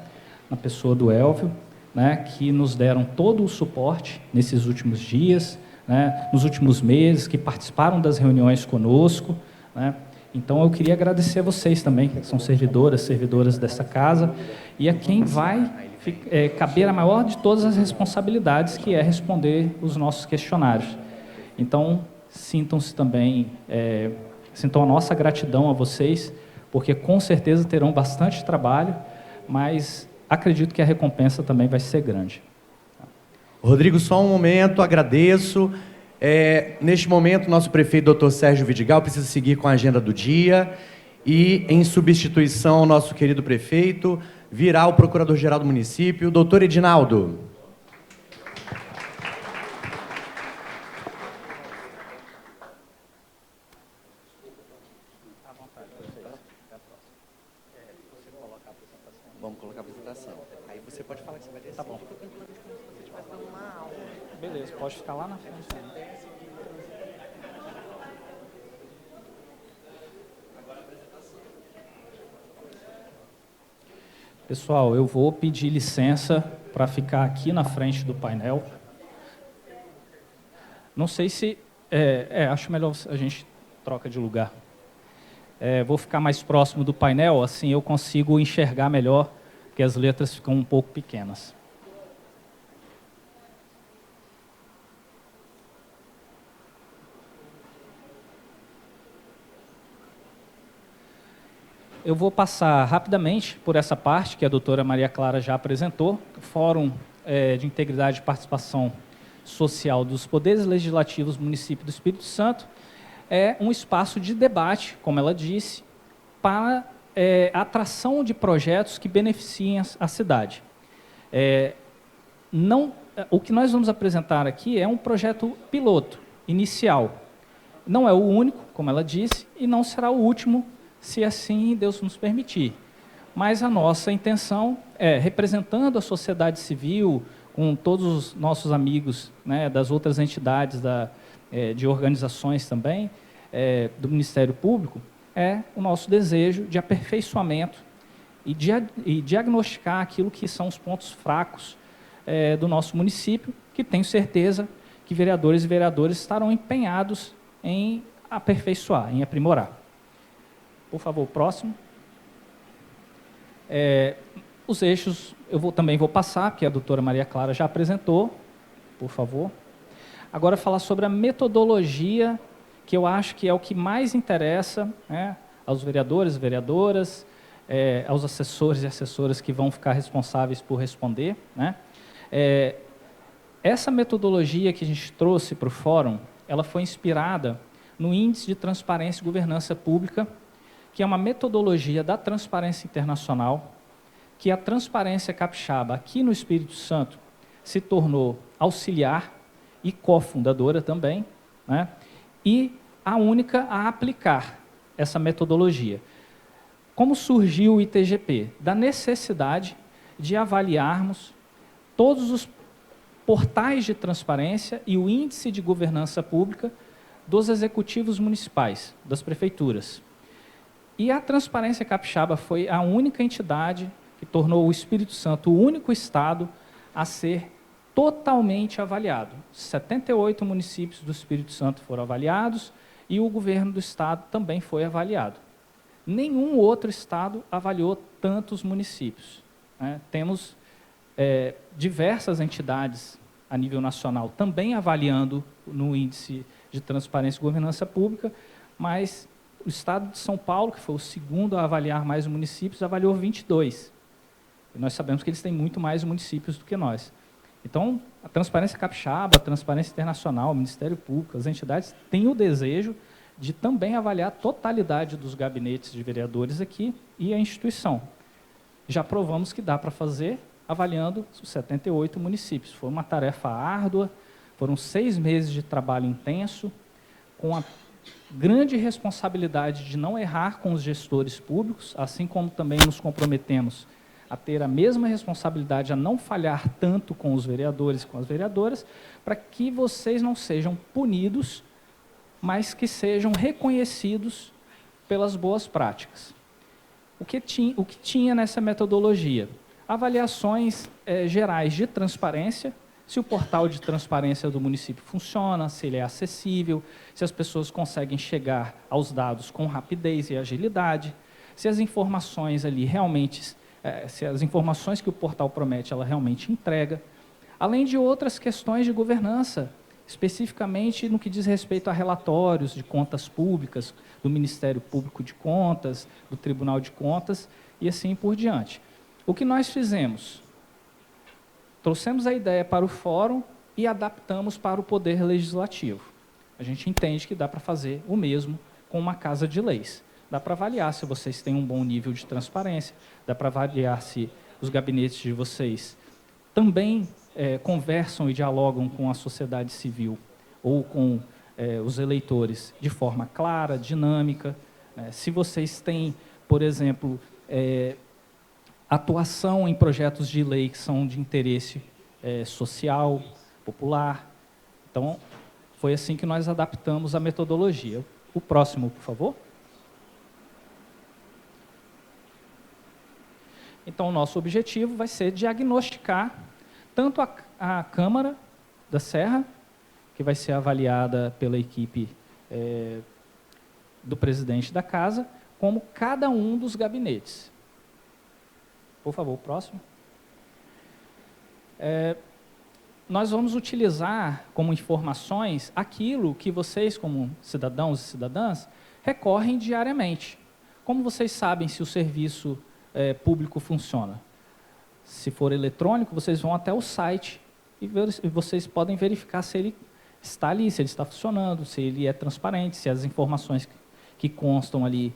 na pessoa do Elvio, né, que nos deram todo o suporte nesses últimos dias, né, nos últimos meses, que participaram das reuniões conosco, né. Então, eu queria agradecer a vocês também, que são servidoras dessa casa, e a quem vai caber a maior de todas as responsabilidades, que é responder os nossos questionários. Então, sintam-se também, sintam a nossa gratidão a vocês, porque com certeza terão bastante trabalho, mas acredito que a recompensa também vai ser grande. Rodrigo, só um momento, agradeço. Neste momento, nosso prefeito, doutor Sérgio Vidigal, precisa seguir com a agenda do dia e, em substituição, nosso querido prefeito, virá o procurador-geral do município, doutor Edinaldo. Vamos colocar a apresentação. Aí você pode falar que você vai descer. Tá bom. Beleza, pode ficar lá na frente. Pessoal, eu vou pedir licença para ficar aqui na frente do painel. Não sei se... acho melhor a gente troca de lugar. Vou ficar mais próximo do painel, assim eu consigo enxergar melhor, porque as letras ficam um pouco pequenas. Eu vou passar rapidamente por essa parte que a doutora Maria Clara já apresentou, o Fórum de Integridade e Participação Social dos Poderes Legislativos do Município do Espírito Santo, é um espaço de debate, como ela disse, para a atração de projetos que beneficiem a cidade. O que nós vamos apresentar aqui é um projeto piloto, inicial. Não é o único, como ela disse, e não será o último, se assim Deus nos permitir. Mas a nossa intenção é, representando a sociedade civil, com todos os nossos amigos, né, das outras entidades, de organizações também, do Ministério Público, é o nosso desejo de aperfeiçoamento e diagnosticar aquilo que são os pontos fracos do nosso município, que tenho certeza que vereadores e vereadoras estarão empenhados em aperfeiçoar, em aprimorar. Por favor, próximo. Os eixos eu também vou passar, porque a doutora Maria Clara já apresentou, por favor. Agora, falar sobre a metodologia, que eu acho que é o que mais interessa, né, aos vereadores e vereadoras, aos assessores e assessoras que vão ficar responsáveis por responder, né. Essa metodologia que a gente trouxe para o fórum, ela foi inspirada no Índice de Transparência e Governança Pública, que é uma metodologia da Transparência Internacional, que a Transparência Capixaba, aqui no Espírito Santo, se tornou auxiliar e cofundadora também, né? E a única a aplicar essa metodologia. Como surgiu o ITGP? Da necessidade de avaliarmos todos os portais de transparência e o índice de governança pública dos executivos municipais, das prefeituras. E a Transparência Capixaba foi a única entidade que tornou o Espírito Santo o único estado a ser totalmente avaliado. 78 municípios do Espírito Santo foram avaliados e o governo do estado também foi avaliado. Nenhum outro estado avaliou tantos municípios, né? Temos diversas entidades a nível nacional também avaliando no índice de transparência e governança pública, mas o estado de São Paulo, que foi o segundo a avaliar mais municípios, avaliou 22. E nós sabemos que eles têm muito mais municípios do que nós. Então, a Transparência Capixaba, a Transparência Internacional, o Ministério Público, as entidades têm o desejo de também avaliar a totalidade dos gabinetes de vereadores aqui e a instituição. Já provamos que dá para fazer avaliando os 78 municípios. Foi uma tarefa árdua, foram 6 meses de trabalho intenso, com a grande responsabilidade de não errar com os gestores públicos, assim como também nos comprometemos a ter a mesma responsabilidade, a não falhar tanto com os vereadores e com as vereadoras, para que vocês não sejam punidos, mas que sejam reconhecidos pelas boas práticas. O que tinha nessa metodologia? Avaliações gerais de transparência, se o portal de transparência do município funciona, se ele é acessível, se as pessoas conseguem chegar aos dados com rapidez e agilidade, se as informações ali realmente, se as informações que o portal promete, ela realmente entrega, além de outras questões de governança, especificamente no que diz respeito a relatórios de contas públicas, do Ministério Público de Contas, do Tribunal de Contas e assim por diante. O que nós fizemos? Trouxemos a ideia para o fórum e adaptamos para o Poder Legislativo. A gente entende que dá para fazer o mesmo com uma casa de leis. Dá para avaliar se vocês têm um bom nível de transparência, dá para avaliar se os gabinetes de vocês também conversam e dialogam com a sociedade civil ou com os eleitores de forma clara, dinâmica. Se vocês têm, por exemplo, atuação em projetos de lei que são de interesse social, popular. Então, foi assim que nós adaptamos a metodologia. O próximo, por favor. Então, o nosso objetivo vai ser diagnosticar tanto a Câmara da Serra, que vai ser avaliada pela equipe do presidente da casa, como cada um dos gabinetes. Por favor, próximo. Nós vamos utilizar como informações aquilo que vocês, como cidadãos e cidadãs, recorrem diariamente. Como vocês sabem se o serviço público funciona? Se for eletrônico, vocês vão até o site e vocês podem verificar se ele está ali, se ele está funcionando, se ele é transparente, se as informações que constam ali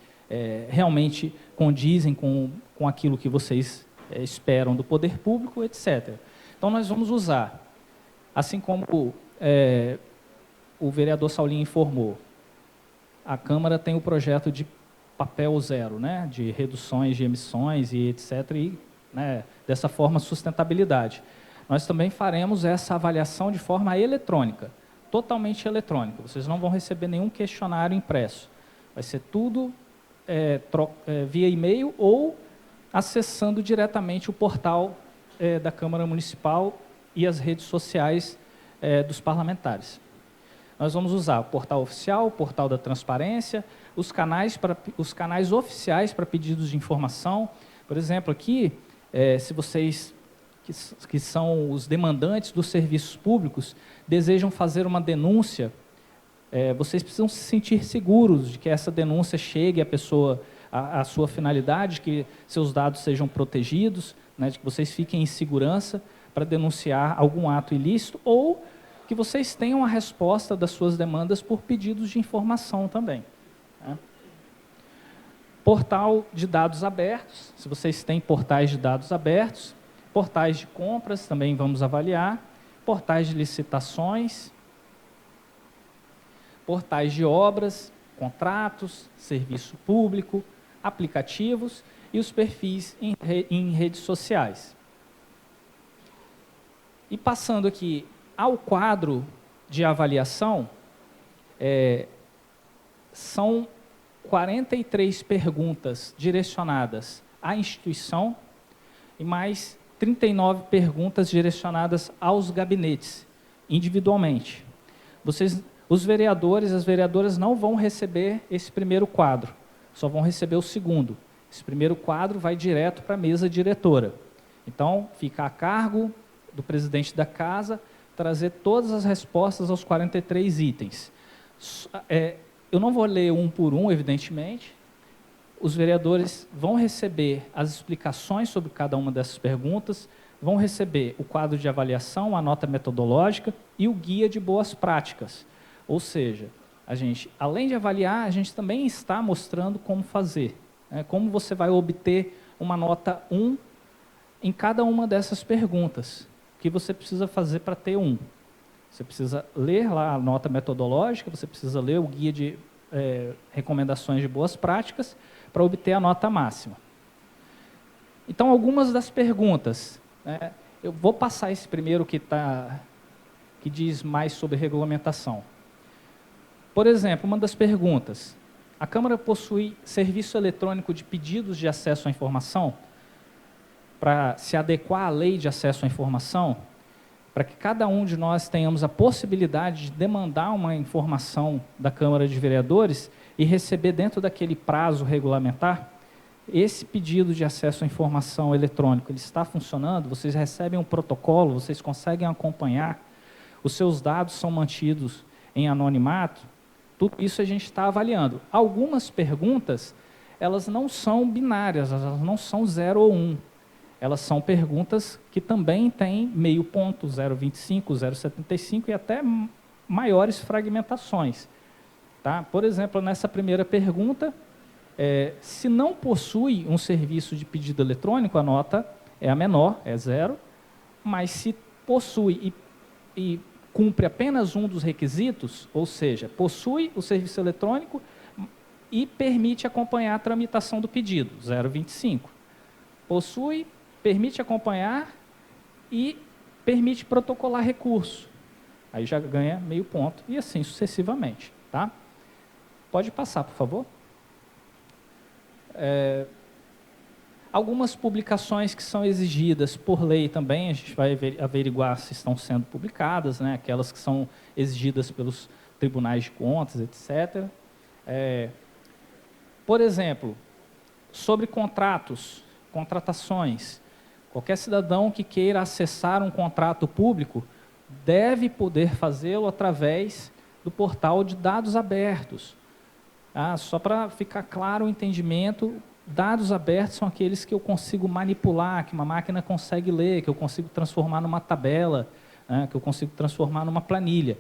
realmente condizem com aquilo que vocês esperam do poder público, etc. Então, nós vamos usar, assim como o vereador Saulinho informou, a Câmara tem o projeto de papel zero, né, de reduções de emissões e etc., e dessa forma, sustentabilidade. Nós também faremos essa avaliação de forma eletrônica, totalmente eletrônica. Vocês não vão receber nenhum questionário impresso. Vai ser tudo via e-mail ou acessando diretamente o portal da Câmara Municipal e as redes sociais dos parlamentares. Nós vamos usar o portal oficial, o portal da transparência, os canais oficiais para pedidos de informação. Por exemplo, aqui, se vocês, que são os demandantes dos serviços públicos, desejam fazer uma denúncia, vocês precisam se sentir seguros de que essa denúncia chegue à pessoa, à sua finalidade, que seus dados sejam protegidos, né, de que vocês fiquem em segurança para denunciar algum ato ilícito, ou que vocês tenham a resposta das suas demandas por pedidos de informação também. Né? Portal de dados abertos, se vocês têm portais de dados abertos, portais de compras também vamos avaliar, portais de licitações, portais de obras, contratos, serviço público, aplicativos e os perfis em redes sociais. E passando aqui ao quadro de avaliação, são 43 perguntas direcionadas à instituição e mais 39 perguntas direcionadas aos gabinetes, individualmente. Os vereadores e as vereadoras não vão receber esse primeiro quadro, só vão receber o segundo. Esse primeiro quadro vai direto para a mesa diretora. Então, fica a cargo do presidente da casa trazer todas as respostas aos 43 itens. Eu não vou ler um por um, evidentemente. Os vereadores vão receber as explicações sobre cada uma dessas perguntas, vão receber o quadro de avaliação, a nota metodológica e o guia de boas práticas. Ou seja, a gente, além de avaliar, a gente também está mostrando como fazer, né? Como você vai obter uma nota 1 em cada uma dessas perguntas. O que você precisa fazer para ter 1? Você precisa ler lá a nota metodológica, você precisa ler o guia de recomendações de boas práticas para obter a nota máxima. Então, algumas das perguntas, né? Eu vou passar esse primeiro que diz mais sobre regulamentação. Por exemplo, uma das perguntas: a Câmara possui serviço eletrônico de pedidos de acesso à informação para se adequar à lei de acesso à informação, para que cada um de nós tenhamos a possibilidade de demandar uma informação da Câmara de Vereadores e receber dentro daquele prazo regulamentar? Esse pedido de acesso à informação eletrônico, ele está funcionando? Vocês recebem um protocolo? Vocês conseguem acompanhar? Os seus dados são mantidos em anonimato? Tudo isso a gente está avaliando. Algumas perguntas, elas não são binárias, elas não são 0 ou 1. Elas são perguntas que também têm meio ponto, 0,25, 0,75 e até maiores fragmentações. Tá? Por exemplo, nessa primeira pergunta, se não possui um serviço de pedido eletrônico, a nota é a menor, é 0, mas se possui e cumpre apenas um dos requisitos, ou seja, possui o serviço eletrônico e permite acompanhar a tramitação do pedido, 0,25. Possui, permite acompanhar e permite protocolar recurso. Aí já ganha meio ponto, e assim sucessivamente. Tá? Pode passar, por favor. Algumas publicações que são exigidas por lei também, a gente vai averiguar se estão sendo publicadas, né? Aquelas que são exigidas pelos tribunais de contas, etc. Por exemplo, sobre contratos, contratações, qualquer cidadão que queira acessar um contrato público deve poder fazê-lo através do portal de dados abertos. Só para ficar claro o entendimento, dados abertos são aqueles que eu consigo manipular, que uma máquina consegue ler, que eu consigo transformar numa tabela, né, que eu consigo transformar numa planilha.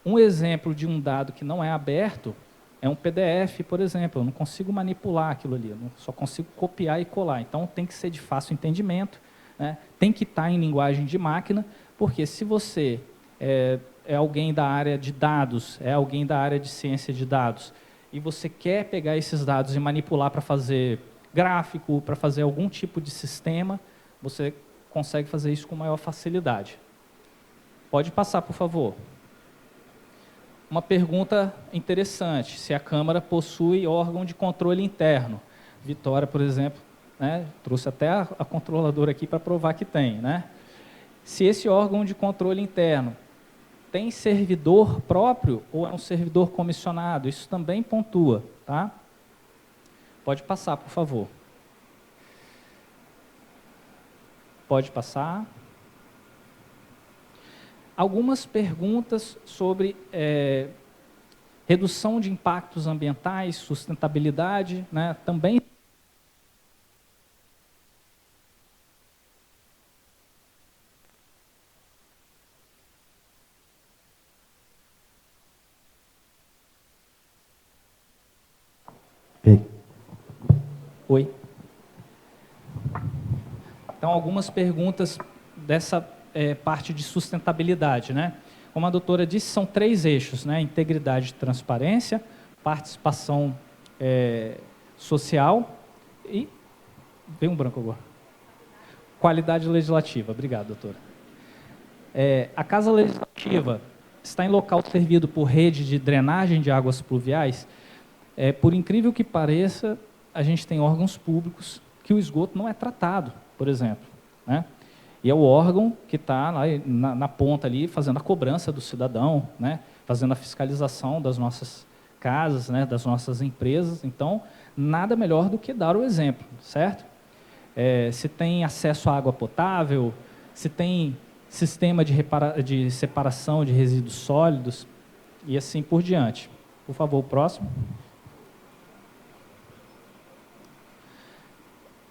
Um exemplo de um dado que não é aberto é um PDF, por exemplo. Eu não consigo manipular aquilo ali, eu só consigo copiar e colar. Então, tem que ser de fácil entendimento, né, tem que estar em linguagem de máquina, porque se você é alguém da área de dados, é alguém da área de ciência de dados, e você quer pegar esses dados e manipular para fazer gráfico, para fazer algum tipo de sistema, você consegue fazer isso com maior facilidade. Pode passar, por favor. Uma pergunta interessante: se a Câmara possui órgão de controle interno. Vitória, por exemplo, né, trouxe até a controladora aqui para provar que tem, né? Se esse órgão de controle interno tem servidor próprio ou é um servidor comissionado, isso também pontua, tá? Pode passar, por favor. Pode passar. Algumas perguntas sobre redução de impactos ambientais, sustentabilidade, né, também. Oi. Então, algumas perguntas dessa parte de sustentabilidade, né? Como a doutora disse, são 3 eixos, né? Integridade e transparência, participação social e... Veio um branco agora. Qualidade legislativa. Obrigado, doutora. A Casa Legislativa está em local servido por rede de drenagem de águas pluviais. Por incrível que pareça, a gente tem órgãos públicos que o esgoto não é tratado, por exemplo, né? E é o órgão que está na ponta ali, fazendo a cobrança do cidadão, né? Fazendo a fiscalização das nossas casas, né? Das nossas empresas. Então, nada melhor do que dar o exemplo, certo? Se tem acesso à água potável, se tem sistema de separação de resíduos sólidos e assim por diante. Por favor, o próximo.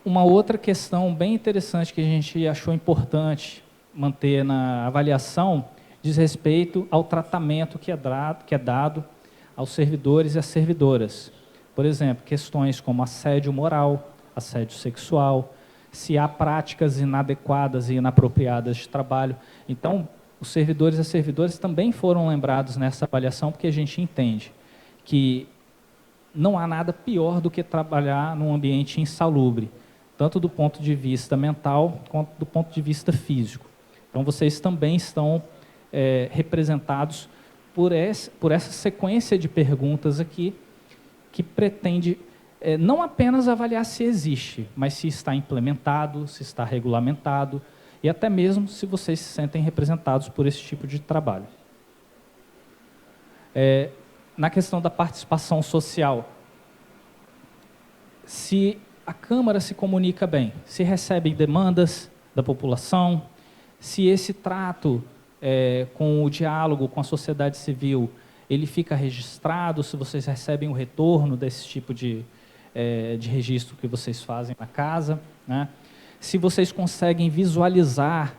Uma outra questão bem interessante que a gente achou importante manter na avaliação diz respeito ao tratamento que é dado aos servidores e às servidoras. Por exemplo, questões como assédio moral, assédio sexual, se há práticas inadequadas e inapropriadas de trabalho. Então, os servidores e as servidoras também foram lembrados nessa avaliação, porque a gente entende que não há nada pior do que trabalhar num ambiente insalubre, tanto do ponto de vista mental quanto do ponto de vista físico. Então, vocês também estão representados por essa sequência de perguntas aqui, que pretende não apenas avaliar se existe, mas se está implementado, se está regulamentado, e até mesmo se vocês se sentem representados por esse tipo de trabalho. Na questão da participação social, se a Câmara se comunica bem, se recebem demandas da população, se esse trato com o diálogo com a sociedade civil, ele fica registrado, se vocês recebem o retorno desse tipo de registro que vocês fazem na casa, né? Se vocês conseguem visualizar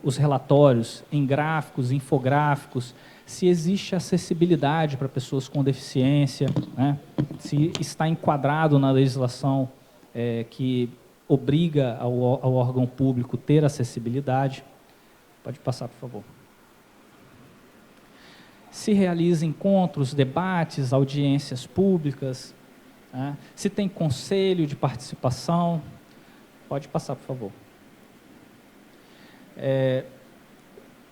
os relatórios em gráficos, infográficos, se existe acessibilidade para pessoas com deficiência, né? Se está enquadrado na legislação que obriga ao órgão público ter acessibilidade. Pode passar, por favor. Se realiza encontros, debates, audiências públicas, né? Se tem conselho de participação. Pode passar, por favor.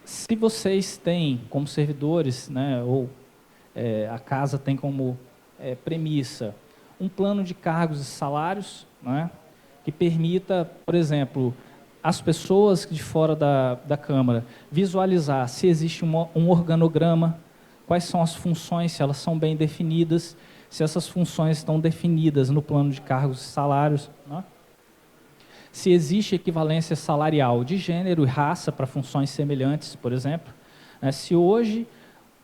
Se vocês têm, como servidores, né, ou a casa tem como premissa um plano de cargos e salários, né, que permita, por exemplo, as pessoas de fora da Câmara visualizar se existe um organograma, quais são as funções, se elas são bem definidas, se essas funções estão definidas no plano de cargos e salários, né? Se existe equivalência salarial de gênero e raça para funções semelhantes, por exemplo. Se hoje,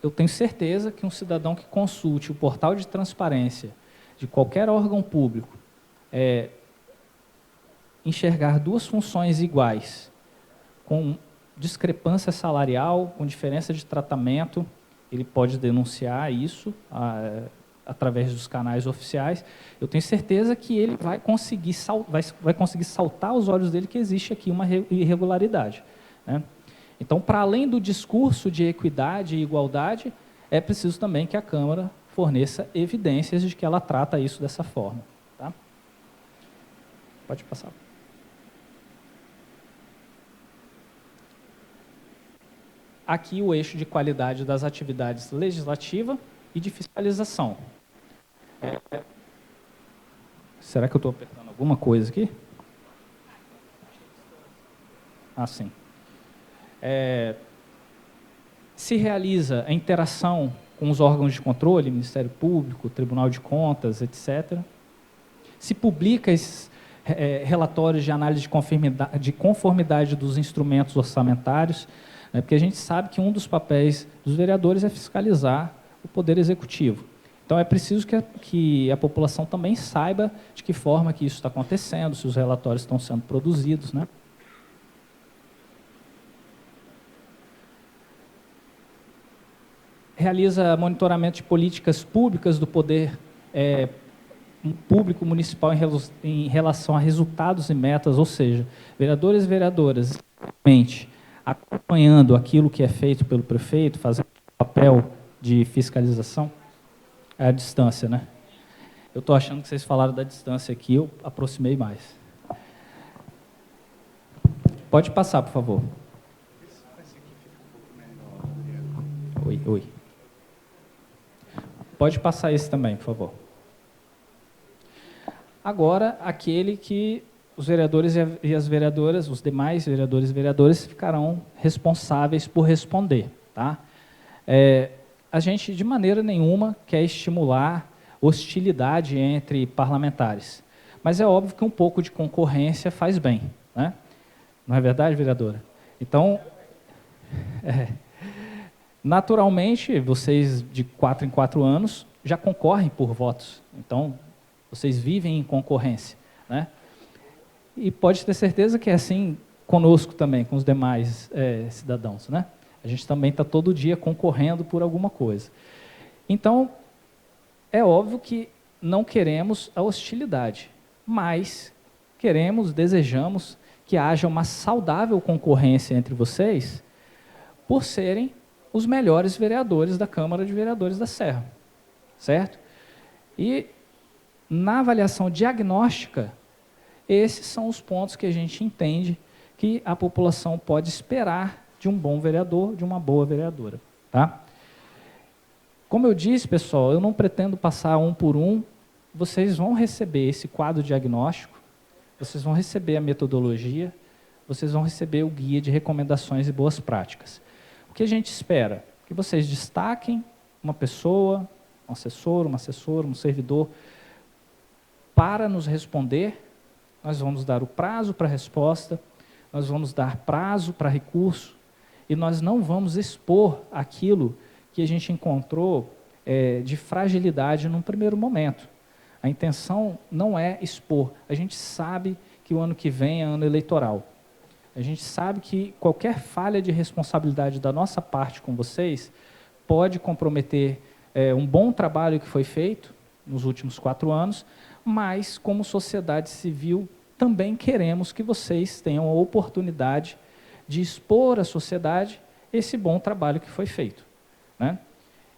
eu tenho certeza que um cidadão que consulte o portal de transparência de qualquer órgão público, enxergar 2 funções iguais, com discrepância salarial, com diferença de tratamento, ele pode denunciar isso através dos canais oficiais. Eu tenho certeza que ele vai conseguir saltar aos olhos dele que existe aqui uma irregularidade, né? Então, para além do discurso de equidade e igualdade, é preciso também que a Câmara forneça evidências de que ela trata isso dessa forma, tá? Pode passar. Aqui o eixo de qualidade das atividades legislativa e de fiscalização. Será que eu estou apertando alguma coisa aqui? Ah, sim. Se realiza a interação com os órgãos de controle, Ministério Público, Tribunal de Contas, etc. Se publica esses relatórios de análise de conformidade dos instrumentos orçamentários, né, porque a gente sabe que um dos papéis dos vereadores é fiscalizar o Poder Executivo. Então, é preciso que a população também saiba de que forma que isso está acontecendo, se os relatórios estão sendo produzidos, né? Realiza monitoramento de políticas públicas do poder público municipal em relação a resultados e metas, ou seja, vereadores e vereadoras, acompanhando aquilo que é feito pelo prefeito, fazendo papel de fiscalização, é a distância, né? Eu estou achando que vocês falaram da distância aqui, eu aproximei mais. Pode passar, por favor. Oi. Pode passar esse também, por favor. Agora, aquele que os vereadores e as vereadoras, os demais vereadores e vereadoras, ficarão responsáveis por responder. Tá? A gente, de maneira nenhuma, quer estimular hostilidade entre parlamentares. Mas é óbvio que um pouco de concorrência faz bem. Né? Não é verdade, vereadora? Então, naturalmente, vocês de 4 em 4 anos já concorrem por votos. Então, vocês vivem em concorrência. Né? E pode ter certeza que é assim conosco também, com os demais cidadãos. Né? A gente também está todo dia concorrendo por alguma coisa. Então, é óbvio que não queremos a hostilidade, mas desejamos que haja uma saudável concorrência entre vocês por serem os melhores vereadores da Câmara de Vereadores da Serra, certo? E, na avaliação diagnóstica, esses são os pontos que a gente entende que a população pode esperar de um bom vereador, de uma boa vereadora. Tá? Como eu disse, pessoal, eu não pretendo passar um por um, vocês vão receber esse quadro diagnóstico, vocês vão receber a metodologia, vocês vão receber o guia de recomendações e boas práticas. O que a gente espera? Que vocês destaquem uma pessoa, um assessor, um servidor, para nos responder. Nós vamos dar o prazo para a resposta, nós vamos dar prazo para recurso, e nós não vamos expor aquilo que a gente encontrou de fragilidade num primeiro momento. A intenção não é expor. A gente sabe que o ano que vem é ano eleitoral. A gente sabe que qualquer falha de responsabilidade da nossa parte com vocês pode comprometer um bom trabalho que foi feito nos últimos 4 anos, mas, como sociedade civil, também queremos que vocês tenham a oportunidade de expor à sociedade esse bom trabalho que foi feito. Né?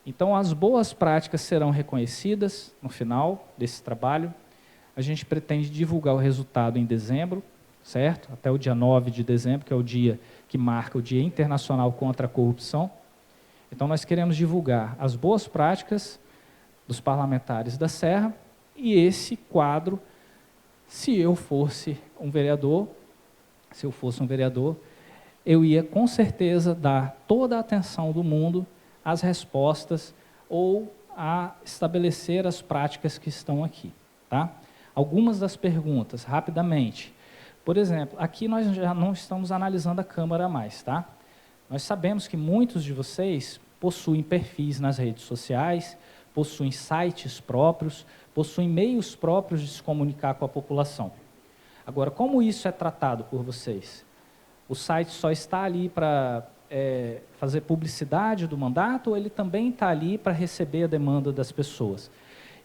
Então, as boas práticas serão reconhecidas no final desse trabalho. A gente pretende divulgar o resultado em dezembro, certo? Até o dia 9 de dezembro, que é o dia que marca o Dia Internacional contra a Corrupção. Então, nós queremos divulgar as boas práticas dos parlamentares da Serra e esse quadro, se eu fosse um vereador, eu ia com certeza dar toda a atenção do mundo às respostas ou a estabelecer as práticas que estão aqui. Tá? Algumas das perguntas, rapidamente. Por exemplo, aqui nós já não estamos analisando a Câmara mais. Tá? Nós sabemos que muitos de vocês possuem perfis nas redes sociais, possuem sites próprios, possuem meios próprios de se comunicar com a população. Agora, como isso é tratado por vocês? O site só está ali para fazer publicidade do mandato ou ele também está ali para receber a demanda das pessoas?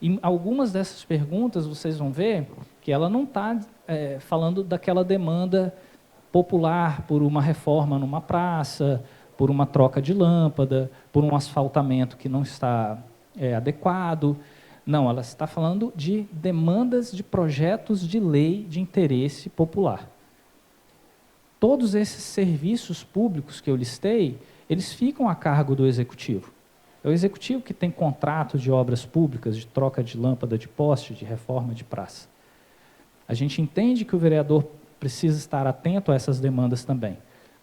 Em algumas dessas perguntas, vocês vão ver que ela não está falando daquela demanda popular por uma reforma numa praça, por uma troca de lâmpada, por um asfaltamento que não está adequado. Não, ela está falando de demandas de projetos de lei de interesse popular. Todos esses serviços públicos que eu listei, eles ficam a cargo do Executivo. É o Executivo que tem contrato de obras públicas, de troca de lâmpada de poste, de reforma de praça. A gente entende que o vereador precisa estar atento a essas demandas também,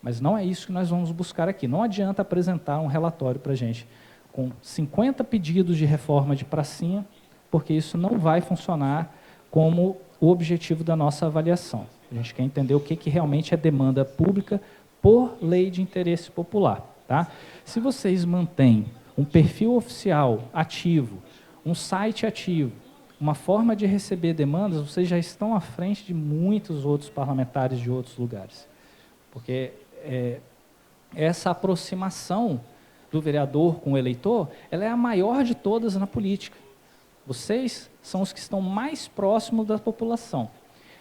Mas não é isso que nós vamos buscar aqui. Não adianta apresentar um relatório para a gente com 50 pedidos de reforma de pracinha, porque isso não vai funcionar como o objetivo da nossa avaliação. A gente quer entender o que realmente é demanda pública por lei de interesse popular. Tá? Se vocês mantêm um perfil oficial ativo, um site ativo, uma forma de receber demandas, vocês já estão à frente de muitos outros parlamentares de outros lugares. Porque essa aproximação do vereador com o eleitor, ela é a maior de todas na política. Vocês são os que estão mais próximos da população.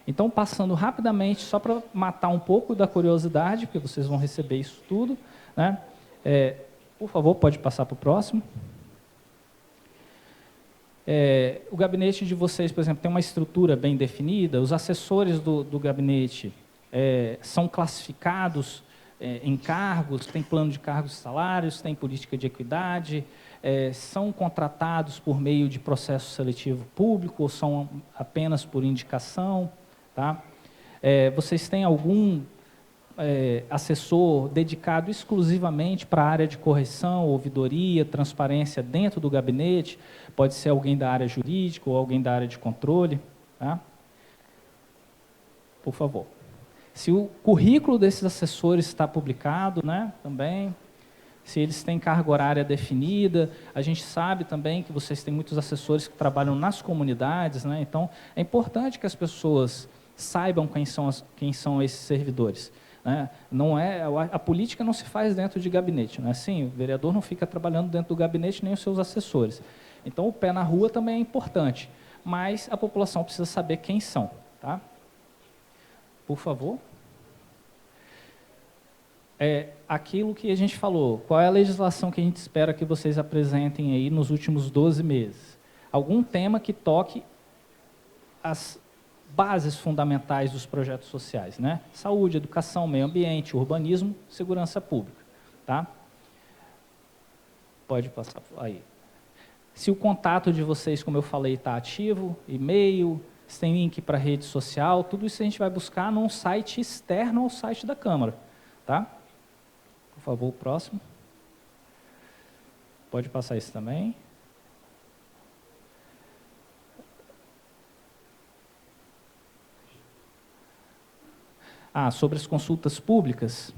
Então, passando rapidamente, só para matar um pouco da curiosidade, porque vocês vão receber isso tudo, né? Por favor, pode passar para o próximo. O gabinete de vocês, por exemplo, tem uma estrutura bem definida, os assessores do gabinete são classificados em cargos, tem plano de cargos e salários, tem política de equidade, são contratados por meio de processo seletivo público ou são apenas por indicação, tá? Vocês têm algum assessor dedicado exclusivamente para a área de correção, ouvidoria, transparência dentro do gabinete? Pode ser alguém da área jurídica ou alguém da área de controle, tá? Por favor. Se o currículo desses assessores está publicado, né, também, se eles têm carga horária definida, a gente sabe também que vocês têm muitos assessores que trabalham nas comunidades, né, então é importante que as pessoas saibam quem são esses servidores. Né? Não a política não se faz dentro de gabinete, não é assim? O vereador não fica trabalhando dentro do gabinete, nem os seus assessores. Então, o pé na rua também é importante, mas a população precisa saber quem são. Tá? Por favor. Aquilo que a gente falou, qual é a legislação que a gente espera que vocês apresentem aí nos últimos 12 meses? Algum tema que toque as bases fundamentais dos projetos sociais, né? Saúde, educação, meio ambiente, urbanismo, segurança pública. Tá? Pode passar aí. Se o contato de vocês, como eu falei, está ativo, e-mail, se tem link para rede social, tudo isso a gente vai buscar num site externo ao site da Câmara. Tá? Por favor, o próximo. Pode passar isso também. Sobre as consultas públicas,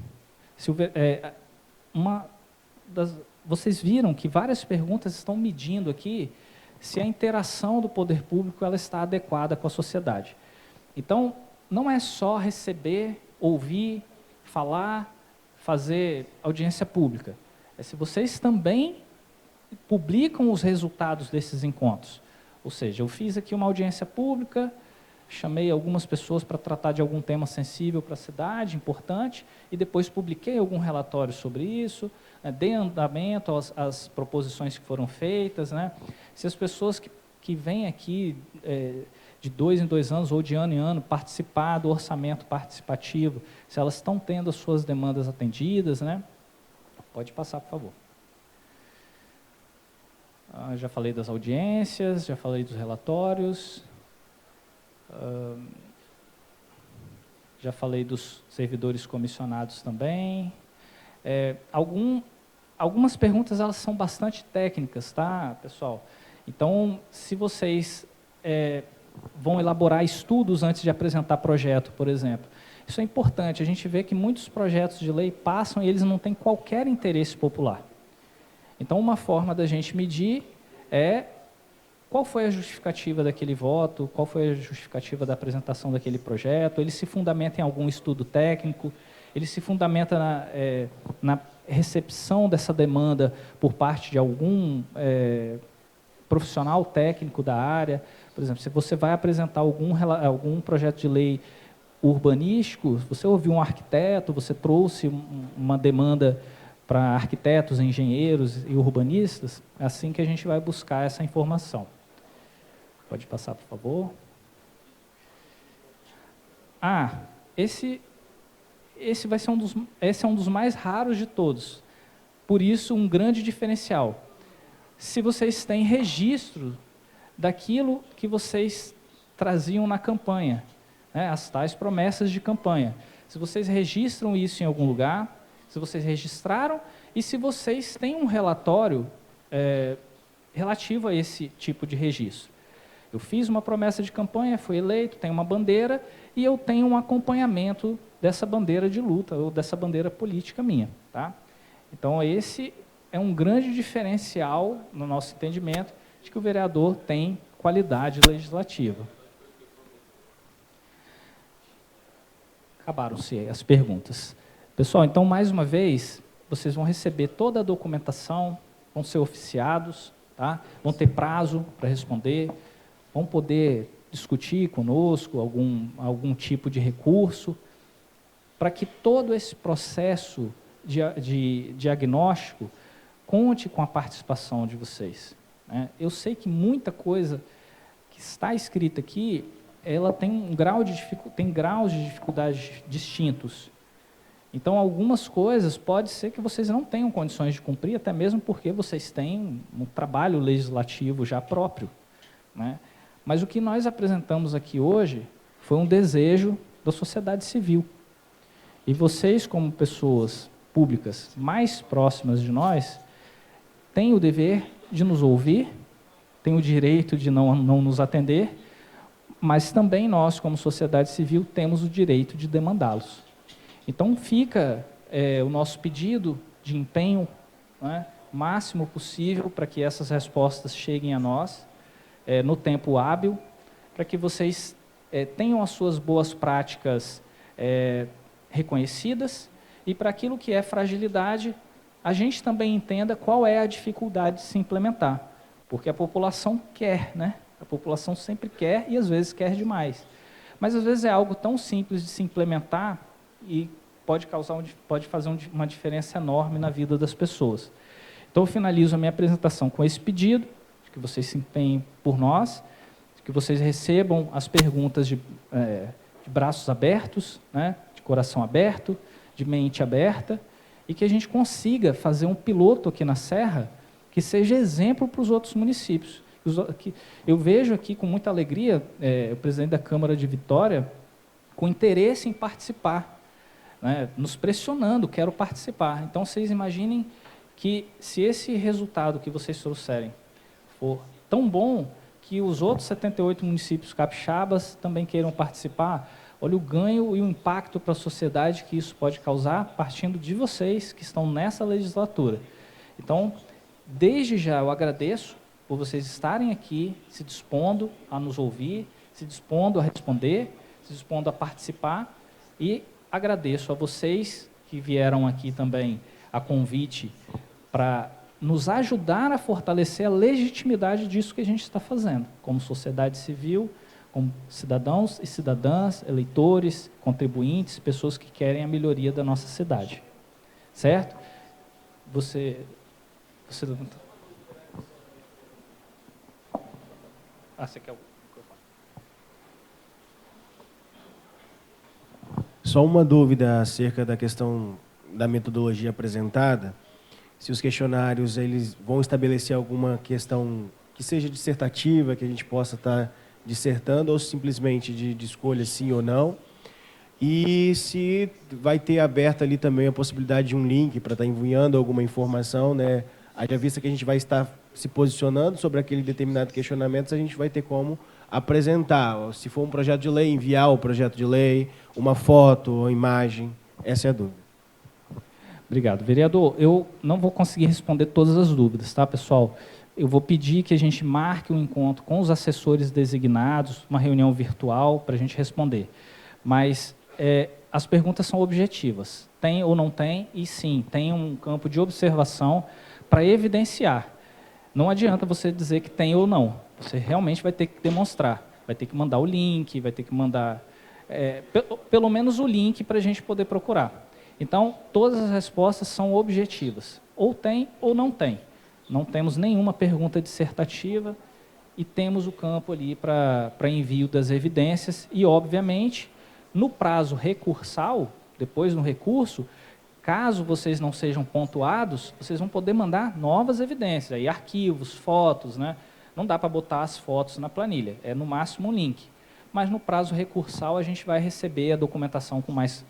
vocês viram que várias perguntas estão medindo aqui se a interação do poder público ela está adequada com a sociedade. Então, não é só receber, ouvir, falar, fazer audiência pública. Se vocês também publicam os resultados desses encontros. Ou seja, eu fiz aqui uma audiência pública, chamei algumas pessoas para tratar de algum tema sensível para a cidade, importante, e depois publiquei algum relatório sobre isso, dei andamento às proposições que foram feitas. Né? Se as pessoas que vêm aqui de 2 em 2 anos ou de ano em ano participar do orçamento participativo, se elas estão tendo as suas demandas atendidas, né? Pode passar, por favor. Já falei das audiências, já falei dos relatórios, já falei dos servidores comissionados também. Algumas perguntas elas são bastante técnicas, tá, pessoal? Então, se vocês vão elaborar estudos antes de apresentar projeto, por exemplo, isso é importante. A gente vê que muitos projetos de lei passam e eles não têm qualquer interesse popular. Então, uma forma da gente medir qual foi a justificativa daquele voto, qual foi a justificativa da apresentação daquele projeto, ele se fundamenta em algum estudo técnico, ele se fundamenta na recepção dessa demanda por parte de algum profissional técnico da área. Por exemplo, se você vai apresentar algum projeto de lei urbanístico, você ouviu um arquiteto, você trouxe uma demanda para arquitetos, engenheiros e urbanistas, é assim que a gente vai buscar essa informação. Pode passar, por favor. Esse é um dos mais raros de todos. Por isso, um grande diferencial. Se vocês têm registro daquilo que vocês traziam na campanha, né, as tais promessas de campanha. se vocês registram isso em algum lugar, se vocês registraram e se vocês têm um relatório relativo a esse tipo de registro. Eu fiz uma promessa de campanha, fui eleito, tenho uma bandeira e eu tenho um acompanhamento dessa bandeira de luta ou dessa bandeira política minha. Tá? Então, esse é um grande diferencial, no nosso entendimento, de que o vereador tem qualidade legislativa. Acabaram-se as perguntas. Pessoal, então, mais uma vez, vocês vão receber toda a documentação, vão ser oficiados, tá? Vão ter prazo para responder, vão poder discutir conosco algum tipo de recurso, para que todo esse processo de diagnóstico conte com a participação de vocês. Né? Eu sei que muita coisa que está escrita aqui, ela tem graus de dificuldade distintos. Então, algumas coisas pode ser que vocês não tenham condições de cumprir, até mesmo porque vocês têm um trabalho legislativo já próprio. Né? Mas o que nós apresentamos aqui hoje foi um desejo da sociedade civil. E vocês, como pessoas públicas mais próximas de nós, têm o dever de nos ouvir, têm o direito de não nos atender, mas também nós, como sociedade civil, temos o direito de demandá-los. Então, fica o nosso pedido de empenho, né, máximo possível para que essas respostas cheguem a nós, no tempo hábil, para que vocês tenham as suas boas práticas reconhecidas e para aquilo que é fragilidade, a gente também entenda qual é a dificuldade de se implementar, porque a população quer, né? A população sempre quer e às vezes quer demais. Mas às vezes é algo tão simples de se implementar e pode fazer uma diferença enorme na vida das pessoas. Então eu finalizo a minha apresentação com esse pedido, de que vocês se empenhem por nós, de que vocês recebam as perguntas de braços abertos, né? De coração aberto, de mente aberta, e que a gente consiga fazer um piloto aqui na Serra que seja exemplo para os outros municípios. Eu vejo aqui com muita alegria o presidente da Câmara de Vitória com interesse em participar, né, nos pressionando, quero participar. Então, vocês imaginem que se esse resultado que vocês trouxerem for tão bom que os outros 78 municípios capixabas também queiram participar, olha o ganho e o impacto para a sociedade que isso pode causar, partindo de vocês que estão nessa legislatura. Então, desde já eu agradeço por vocês estarem aqui, se dispondo a nos ouvir, se dispondo a responder, se dispondo a participar, e agradeço a vocês que vieram aqui também a convite para nos ajudar a fortalecer a legitimidade disso que a gente está fazendo, como sociedade civil, como cidadãos e cidadãs, eleitores, contribuintes, pessoas que querem a melhoria da nossa cidade. Certo? Você levantou. Você quer o microfone? Só uma dúvida acerca da questão da metodologia apresentada. Se os questionários eles vão estabelecer alguma questão que seja dissertativa, que a gente possa estar dissertando, ou simplesmente de escolha sim ou não. E se vai ter aberto ali também a possibilidade de um link para estar enviando alguma informação, né? Haja vista que a gente vai estar se posicionando sobre aquele determinado questionamento, a gente vai ter como apresentar. Se for um projeto de lei, enviar o projeto de lei, uma foto ou imagem. Essa é a dúvida. Obrigado. Vereador, eu não vou conseguir responder todas as dúvidas, tá, pessoal? Eu vou pedir que a gente marque um encontro com os assessores designados, uma reunião virtual para a gente responder. Mas as perguntas são objetivas. Tem ou não tem? E sim, tem um campo de observação para evidenciar. Não adianta você dizer que tem ou não. Você realmente vai ter que demonstrar. Vai ter que mandar o link, vai ter que mandar pelo menos o link para a gente poder procurar. Então, todas as respostas são objetivas. Ou tem ou não tem. Não temos nenhuma pergunta dissertativa e temos o campo ali para envio das evidências e, obviamente, no prazo recursal, depois no recurso, caso vocês não sejam pontuados, vocês vão poder mandar novas evidências, aí arquivos, fotos, né? Não dá para botar as fotos na planilha, no máximo um link. Mas no prazo recursal a gente vai receber a documentação com mais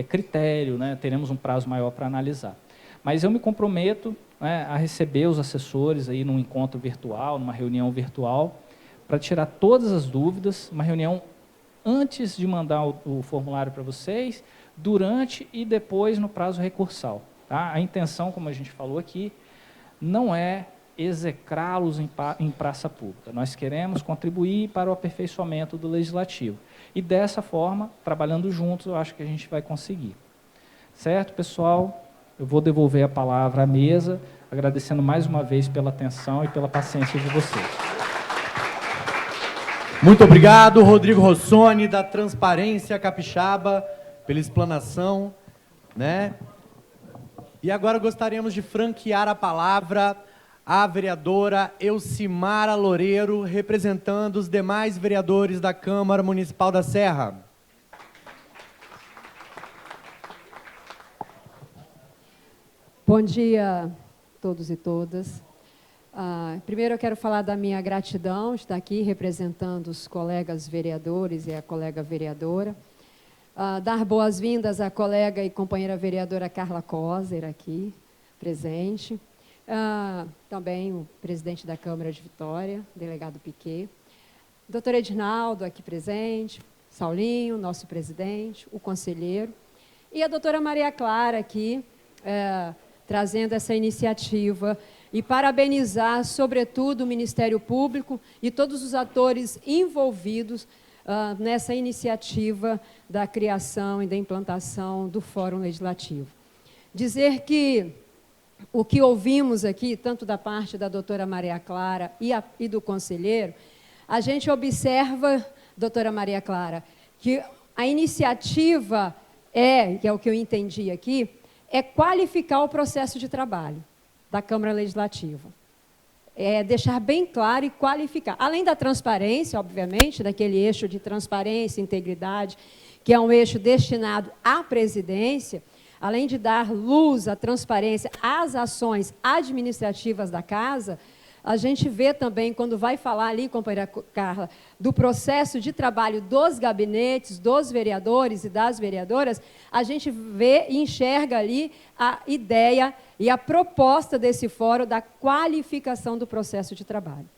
critério, né? Teremos um prazo maior para analisar. Mas eu me comprometo, né, a receber os assessores aí num encontro virtual, numa reunião virtual, para tirar todas as dúvidas, uma reunião antes de mandar o formulário para vocês, durante e depois no prazo recursal. Tá? A intenção, como a gente falou aqui, não é execrá-los em praça pública. Nós queremos contribuir para o aperfeiçoamento do Legislativo. E dessa forma, trabalhando juntos, eu acho que a gente vai conseguir. Certo, pessoal? Eu vou devolver a palavra à mesa, agradecendo mais uma vez pela atenção e pela paciência de vocês. Muito obrigado, Rodrigo Rossoni, da Transparência Capixaba, pela explanação, né? E agora gostaríamos de franquear a palavra à vereadora Elcimara Loureiro, representando os demais vereadores da Câmara Municipal da Serra. Bom dia a todos e todas. Primeiro eu quero falar da minha gratidão de estar aqui representando os colegas vereadores e a colega vereadora. Dar boas-vindas à colega e companheira vereadora Carla Coser, aqui presente. Também o presidente da Câmara de Vitória, delegado Piquet. Doutor Edinaldo, aqui presente. Saulinho, nosso presidente, o conselheiro. E a doutora Maria Clara, aqui, trazendo essa iniciativa e parabenizar, sobretudo, o Ministério Público e todos os atores envolvidos nessa iniciativa da criação e da implantação do Fórum Legislativo. Dizer que o que ouvimos aqui, tanto da parte da doutora Maria Clara e do conselheiro, a gente observa, doutora Maria Clara, que a iniciativa que é o que eu entendi aqui, é qualificar o processo de trabalho da Câmara Legislativa. É deixar bem claro e qualificar. Além da transparência, obviamente, daquele eixo de transparência e integridade, que é um eixo destinado à presidência, além de dar luz à transparência às ações administrativas da Casa, a gente vê também, quando vai falar ali, companheira Carla, do processo de trabalho dos gabinetes, dos vereadores e das vereadoras, a gente vê e enxerga ali a ideia e a proposta desse fórum da qualificação do processo de trabalho.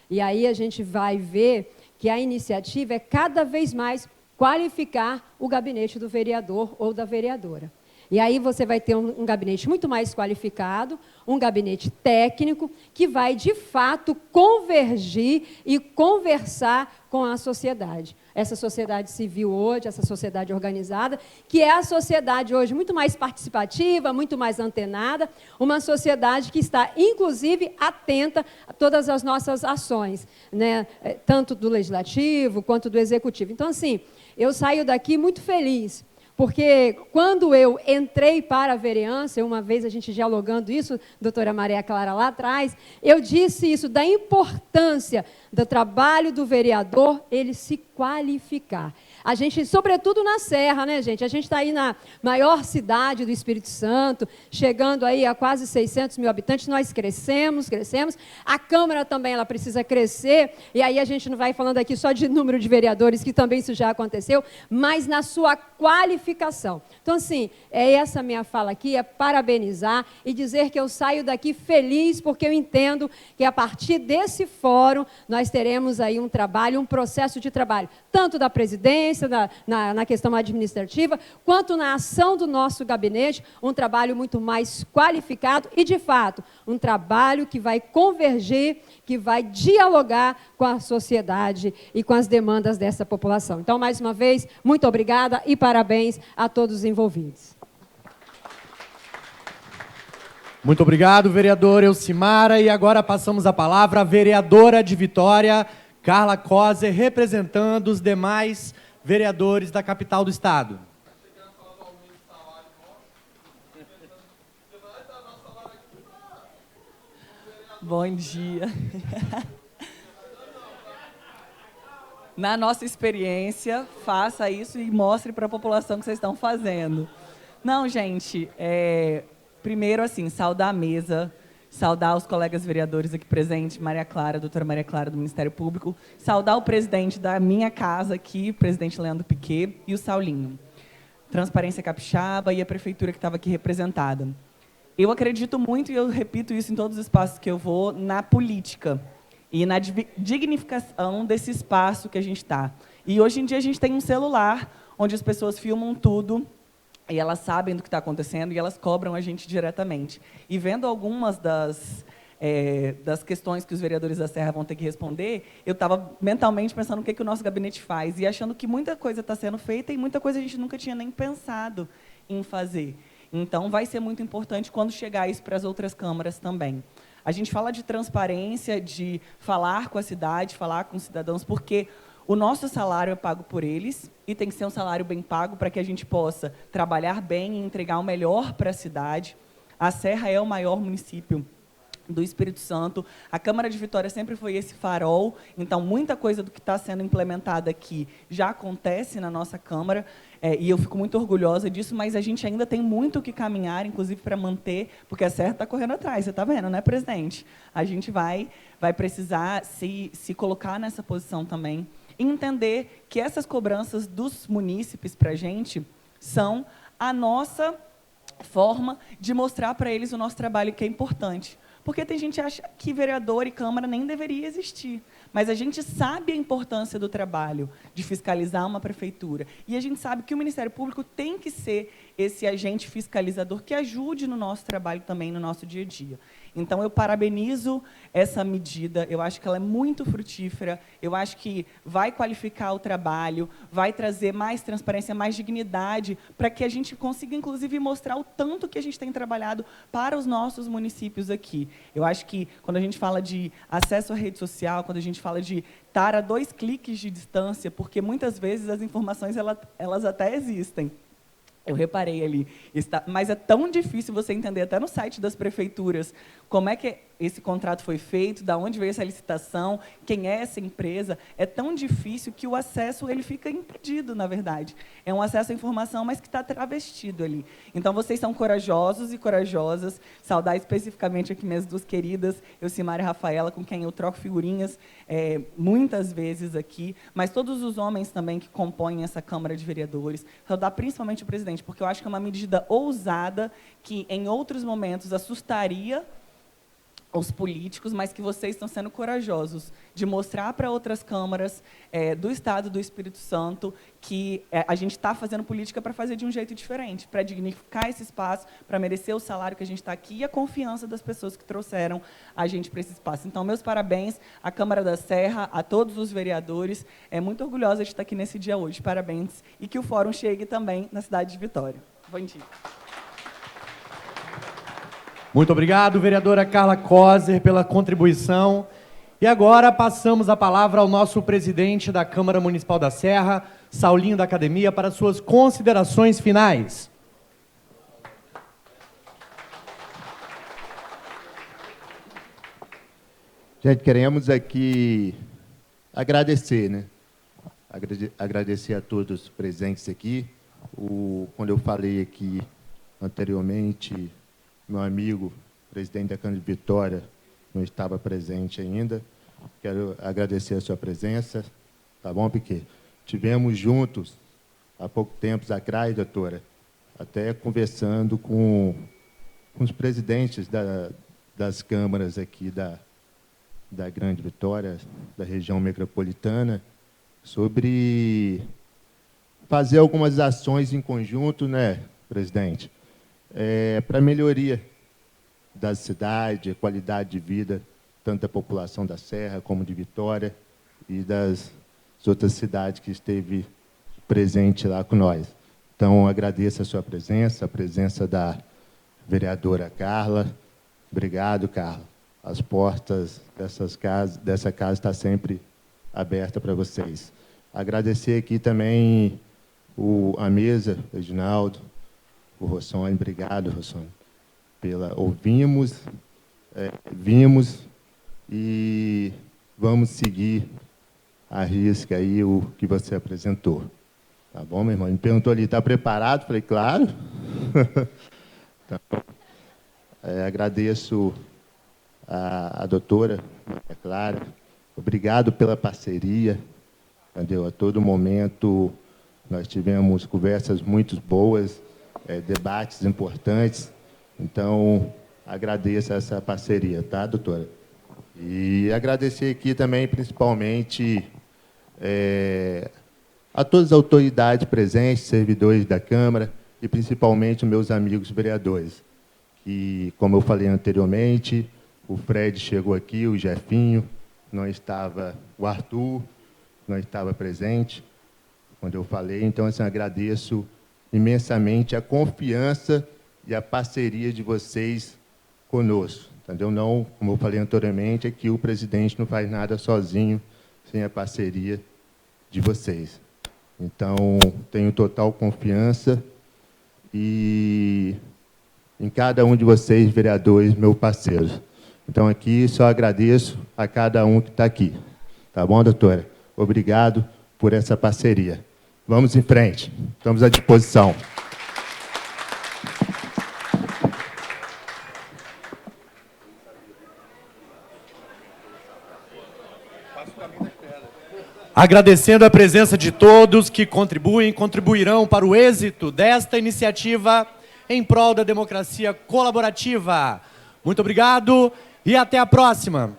E aí a gente vai ver que a iniciativa é cada vez mais qualificar o gabinete do vereador ou da vereadora. E aí você vai ter um gabinete muito mais qualificado, um gabinete técnico, que vai, de fato, convergir e conversar com a sociedade. Essa sociedade civil hoje, essa sociedade organizada, que é a sociedade hoje muito mais participativa, muito mais antenada, uma sociedade que está, inclusive, atenta a todas as nossas ações, né? Tanto do Legislativo quanto do Executivo. Então, assim, eu saio daqui muito feliz, porque quando eu entrei para a vereança, uma vez a gente dialogando isso, doutora Maria Clara, lá atrás, eu disse isso, da importância do trabalho do vereador, ele se qualificar. A gente, sobretudo na Serra, né, gente? A gente está aí na maior cidade do Espírito Santo, chegando aí a quase 600 mil habitantes, nós crescemos. A Câmara também, ela precisa crescer, e aí a gente não vai falando aqui só de número de vereadores, que também isso já aconteceu, mas na sua qualificação. Então, assim, essa minha fala aqui, é parabenizar e dizer que eu saio daqui feliz, porque eu entendo que a partir desse fórum, nós teremos aí um trabalho, um processo de trabalho, tanto da presidência, na questão administrativa, quanto na ação do nosso gabinete, um trabalho muito mais qualificado e, de fato, um trabalho que vai convergir, que vai dialogar com a sociedade e com as demandas dessa população. Então, mais uma vez, muito obrigada e parabéns a todos os envolvidos. Muito obrigado, vereadora Elcimara. E agora passamos a palavra à vereadora de Vitória, Carla Coser, representando os demais vereadores da capital do estado. Bom dia. Na nossa experiência, faça isso e mostre para a população o que vocês estão fazendo. Não, gente, primeiro, assim, saudar a mesa, saudar os colegas vereadores aqui presentes, Maria Clara, doutora Maria Clara, do Ministério Público, saudar o presidente da minha casa aqui, o presidente Leandro Piquet, e o Saulinho. Transparência Capixaba e a prefeitura que estava aqui representada. Eu acredito muito, e eu repito isso em todos os espaços que eu vou, na política e na dignificação desse espaço que a gente está. E hoje em dia a gente tem um celular onde as pessoas filmam tudo e elas sabem do que está acontecendo e elas cobram a gente diretamente. E vendo algumas das questões que os vereadores da Serra vão ter que responder, eu estava mentalmente pensando o que o nosso gabinete faz e achando que muita coisa está sendo feita e muita coisa a gente nunca tinha nem pensado em fazer. Então, vai ser muito importante quando chegar isso para as outras câmaras também. A gente fala de transparência, de falar com a cidade, falar com os cidadãos, porque o nosso salário é pago por eles e tem que ser um salário bem pago para que a gente possa trabalhar bem e entregar o melhor para a cidade. A Serra é o maior município do Espírito Santo. A Câmara de Vitória sempre foi esse farol, então muita coisa do que está sendo implementada aqui já acontece na nossa Câmara, e eu fico muito orgulhosa disso, mas a gente ainda tem muito o que caminhar, inclusive para manter, porque a Serra está correndo atrás, você está vendo, né, presidente? A gente vai precisar se colocar nessa posição também, e entender que essas cobranças dos munícipes para a gente são a nossa forma de mostrar para eles o nosso trabalho, que é importante. Porque tem gente que acha que vereador e Câmara nem deveria existir. Mas a gente sabe a importância do trabalho de fiscalizar uma prefeitura. E a gente sabe que o Ministério Público tem que ser esse agente fiscalizador que ajude no nosso trabalho também, no nosso dia a dia. Então, eu parabenizo essa medida, eu acho que ela é muito frutífera, eu acho que vai qualificar o trabalho, vai trazer mais transparência, mais dignidade, para que a gente consiga, inclusive, mostrar o tanto que a gente tem trabalhado para os nossos municípios aqui. Eu acho que, quando a gente fala de acesso à rede social, quando a gente fala de estar a 2 cliques de distância, porque muitas vezes as informações elas até existem. Eu reparei ali, mas é tão difícil você entender, até no site das prefeituras, como é que esse contrato foi feito, de onde veio essa licitação, quem é essa empresa. É tão difícil que o acesso ele fica impedido, na verdade. É um acesso à informação, mas que está travestido ali. Então, vocês são corajosos e corajosas. Saudar especificamente aqui minhas 2 queridas, Elcimara e Rafaela, com quem eu troco figurinhas muitas vezes aqui, mas todos os homens também que compõem essa Câmara de Vereadores. Saudar principalmente o presidente, porque eu acho que é uma medida ousada que, em outros momentos, assustaria os políticos, mas que vocês estão sendo corajosos de mostrar para outras câmaras do Estado do Espírito Santo que a gente está fazendo política para fazer de um jeito diferente, para dignificar esse espaço, para merecer o salário que a gente está aqui e a confiança das pessoas que trouxeram a gente para esse espaço. Então, meus parabéns à Câmara da Serra, a todos os vereadores. É muito orgulhosa de estar aqui nesse dia hoje. Parabéns. E que o fórum chegue também na cidade de Vitória. Bom dia. Muito obrigado, vereadora Carla Coser, pela contribuição. E agora passamos a palavra ao nosso presidente da Câmara Municipal da Serra, Saulinho da Academia, para suas considerações finais. Gente, queremos aqui agradecer, né? Agradecer a todos presentes aqui. Quando eu falei aqui anteriormente, meu amigo, presidente da Câmara de Vitória, não estava presente ainda. Quero agradecer a sua presença, tá bom, Piquet? Tivemos juntos, há pouco tempo atrás, doutora, até conversando com os presidentes das câmaras aqui da Grande Vitória, da região metropolitana, sobre fazer algumas ações em conjunto, né, presidente? Para a melhoria da cidade, a qualidade de vida, tanto da população da Serra como de Vitória e das outras cidades que esteve presente lá com nós. Então, agradeço a sua presença, a presença da vereadora Carla. Obrigado, Carla. As portas dessa casa estão sempre abertas para vocês. Agradecer aqui também a mesa, Reginaldo, o Rossoni. Obrigado, Rossoni. Ouvimos, vimos e vamos seguir à risca aí o que você apresentou. Tá bom, meu irmão? Ele me perguntou ali, está preparado? Falei, claro. Então, agradeço a doutora Maria Clara. Obrigado pela parceria, entendeu? A todo momento Nós tivemos conversas muito boas, debates importantes. Então, agradeço essa parceria, tá, doutora? E agradecer aqui também, principalmente, a todas as autoridades presentes, servidores da Câmara, e principalmente os meus amigos vereadores, que, como eu falei anteriormente, o Fred chegou aqui, o Jefinho, não estava, o Arthur não estava presente quando eu falei. Então, assim, agradeço imensamente a confiança e a parceria de vocês conosco, entendeu? Não, como eu falei anteriormente, é que o presidente não faz nada sozinho, sem a parceria de vocês. Então, tenho total confiança e em cada um de vocês, vereadores, meus parceiros. Então, aqui, só agradeço a cada um que está aqui. Tá bom, doutora? Obrigado por essa parceria. Vamos em frente. Estamos à disposição. Agradecendo a presença de todos que contribuirão para o êxito desta iniciativa em prol da democracia colaborativa. Muito obrigado e até a próxima.